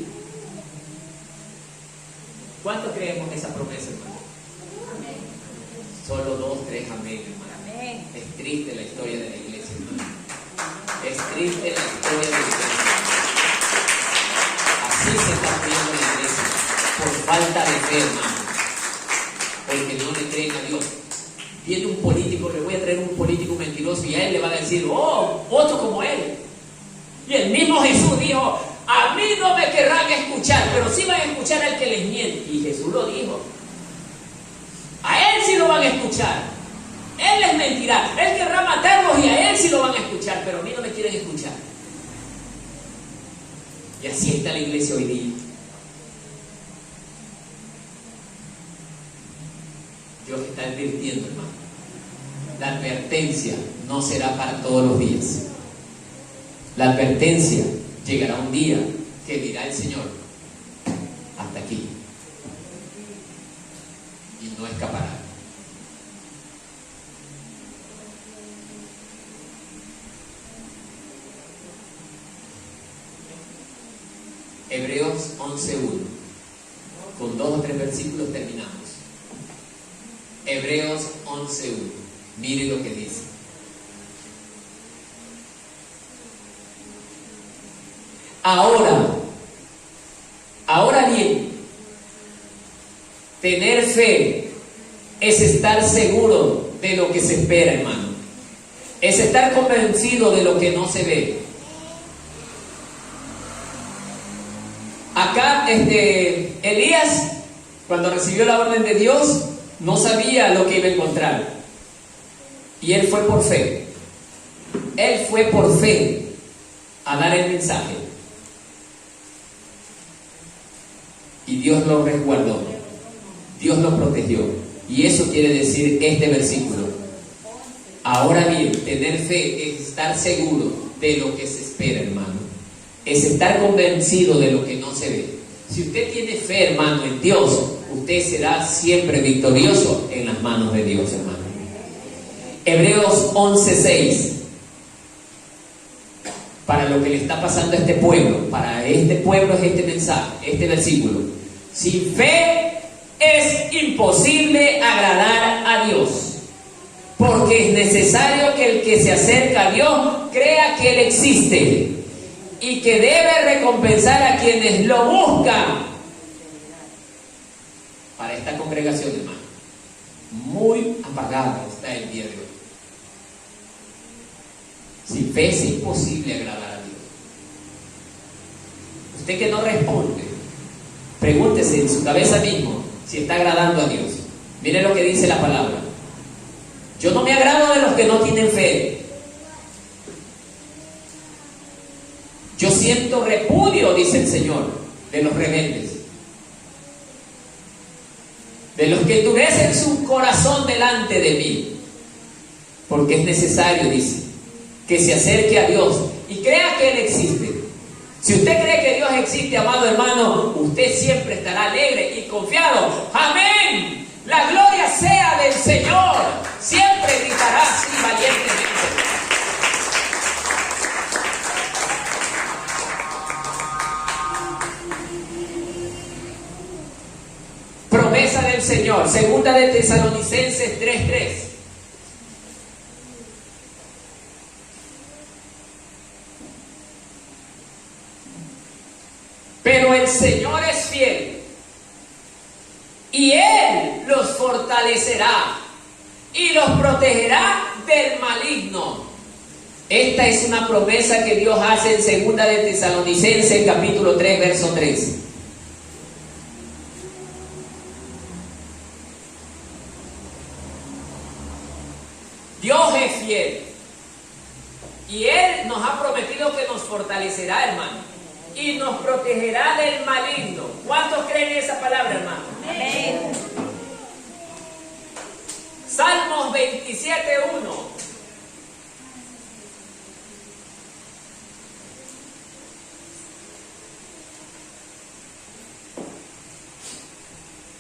¿Cuánto creemos en esa promesa, hermano? Amén. Solo 2, 3, amén, hermano. Amén. Es triste la historia de la iglesia, hermano. Es triste la historia de la iglesia. Así se está viendo la iglesia, por falta de fe, hermano. Porque no le creen a Dios. Viene un político, le voy a traer un político mentiroso y a él le van a decir, oh, otro como él. Y el mismo Jesús dijo, a mí no me querrán escuchar, pero sí van a escuchar al que les miente. Y Jesús lo dijo. A él sí lo van a escuchar. Él les mentirá. Él querrá matarlos y a él sí lo van a escuchar, pero a mí no me quieren escuchar. Y así está la iglesia hoy día. Dios está advirtiendo, hermano. La advertencia no será para todos los días. La advertencia llegará un día que dirá el Señor, hasta aquí. Y no escapará. Hebreos 11:1. Con 2 o 3 versículos terminamos. Hebreos 11:1. Mire lo que dice. Ahora bien, tener fe es estar seguro de lo que se espera, hermano. Es estar convencido de lo que no se ve. Acá, Elías, cuando recibió la orden de Dios, no sabía lo que iba a encontrar. Y él fue por fe. Él fue por fe a dar el mensaje. Y Dios lo resguardó. Dios lo protegió. Y eso quiere decir este versículo. Ahora bien, tener fe es estar seguro de lo que se espera, hermano. Es estar convencido de lo que no se ve. Si usted tiene fe, hermano, en Dios, usted será siempre victorioso en las manos de Dios, hermano. Hebreos 11:6. Para lo que le está pasando a este pueblo, para este pueblo es este mensaje, este versículo. Sin fe es imposible agradar a Dios, porque es necesario que el que se acerca a Dios crea que Él existe y que debe recompensar a quienes lo buscan. Para esta congregación, hermano, muy apagada está el día de hoy. Sin fe es imposible agradar a Dios. Usted que no responde, pregúntese en su cabeza mismo si está agradando a Dios. Mire lo que dice la palabra. Yo no me agrado de los que no tienen fe. Yo siento repudio, dice el Señor, de los rebeldes, de los que endurecen su corazón delante de mí, porque es necesario, dice, que se acerque a Dios y crea que Él existe. Si usted cree que Dios existe, amado hermano, usted siempre estará alegre y confiado. ¡Amén! La gloria sea del Señor. Siempre gritará así valientemente. Promesa del Señor, segunda de Tesalonicenses 3:3. Pero el Señor es fiel y Él los fortalecerá y los protegerá del maligno. Esta es una promesa que Dios hace en segunda de Tesalonicenses capítulo 3, verso 3. Dios es fiel y Él nos ha prometido que nos fortalecerá, hermano, y nos protegerá del maligno. ¿Cuántos creen esa palabra, hermano? Amén. Salmos 27:1.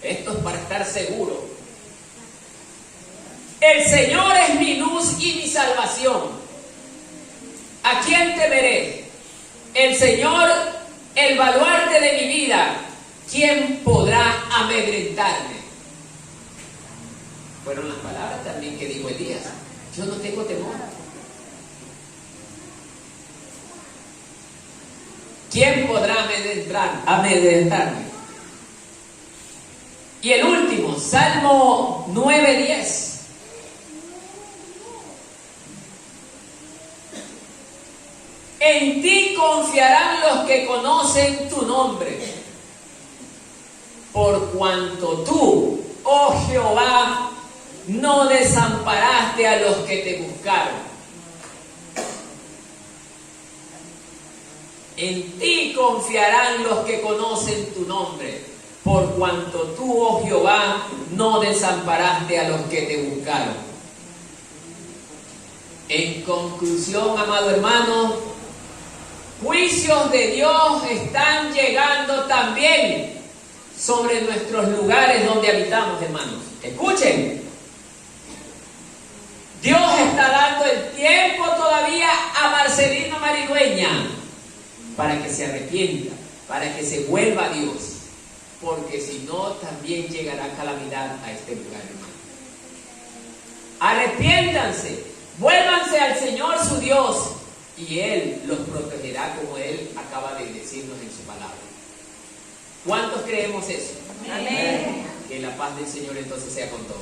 Esto es para estar seguro. El Señor es mi luz y mi salvación. ¿A quién temeré? El Señor, el baluarte de mi vida. ¿Quién podrá amedrentarme? Fueron las palabras también que dijo Elías. Yo no tengo temor. ¿Quién podrá amedrentarme? Y el último, Salmo 9:10. En ti confiarán los que conocen tu nombre, por cuanto tú, oh Jehová, no desamparaste a los que te buscaron. En ti confiarán los que conocen tu nombre, por cuanto tú, oh Jehová, no desamparaste a los que te buscaron. En conclusión, amado hermano, juicios de Dios están llegando también sobre nuestros lugares donde habitamos, hermanos. Escuchen. Dios está dando el tiempo todavía a Marcelino Maridueña para que se arrepienta, para que se vuelva a Dios, porque si no también llegará calamidad a este lugar, hermano. Arrepiéntanse, vuélvanse al Señor su Dios y Él los protegerá como Él acaba de decirnos en su palabra. ¿Cuántos creemos eso? Amén. Que la paz del Señor entonces sea con todos.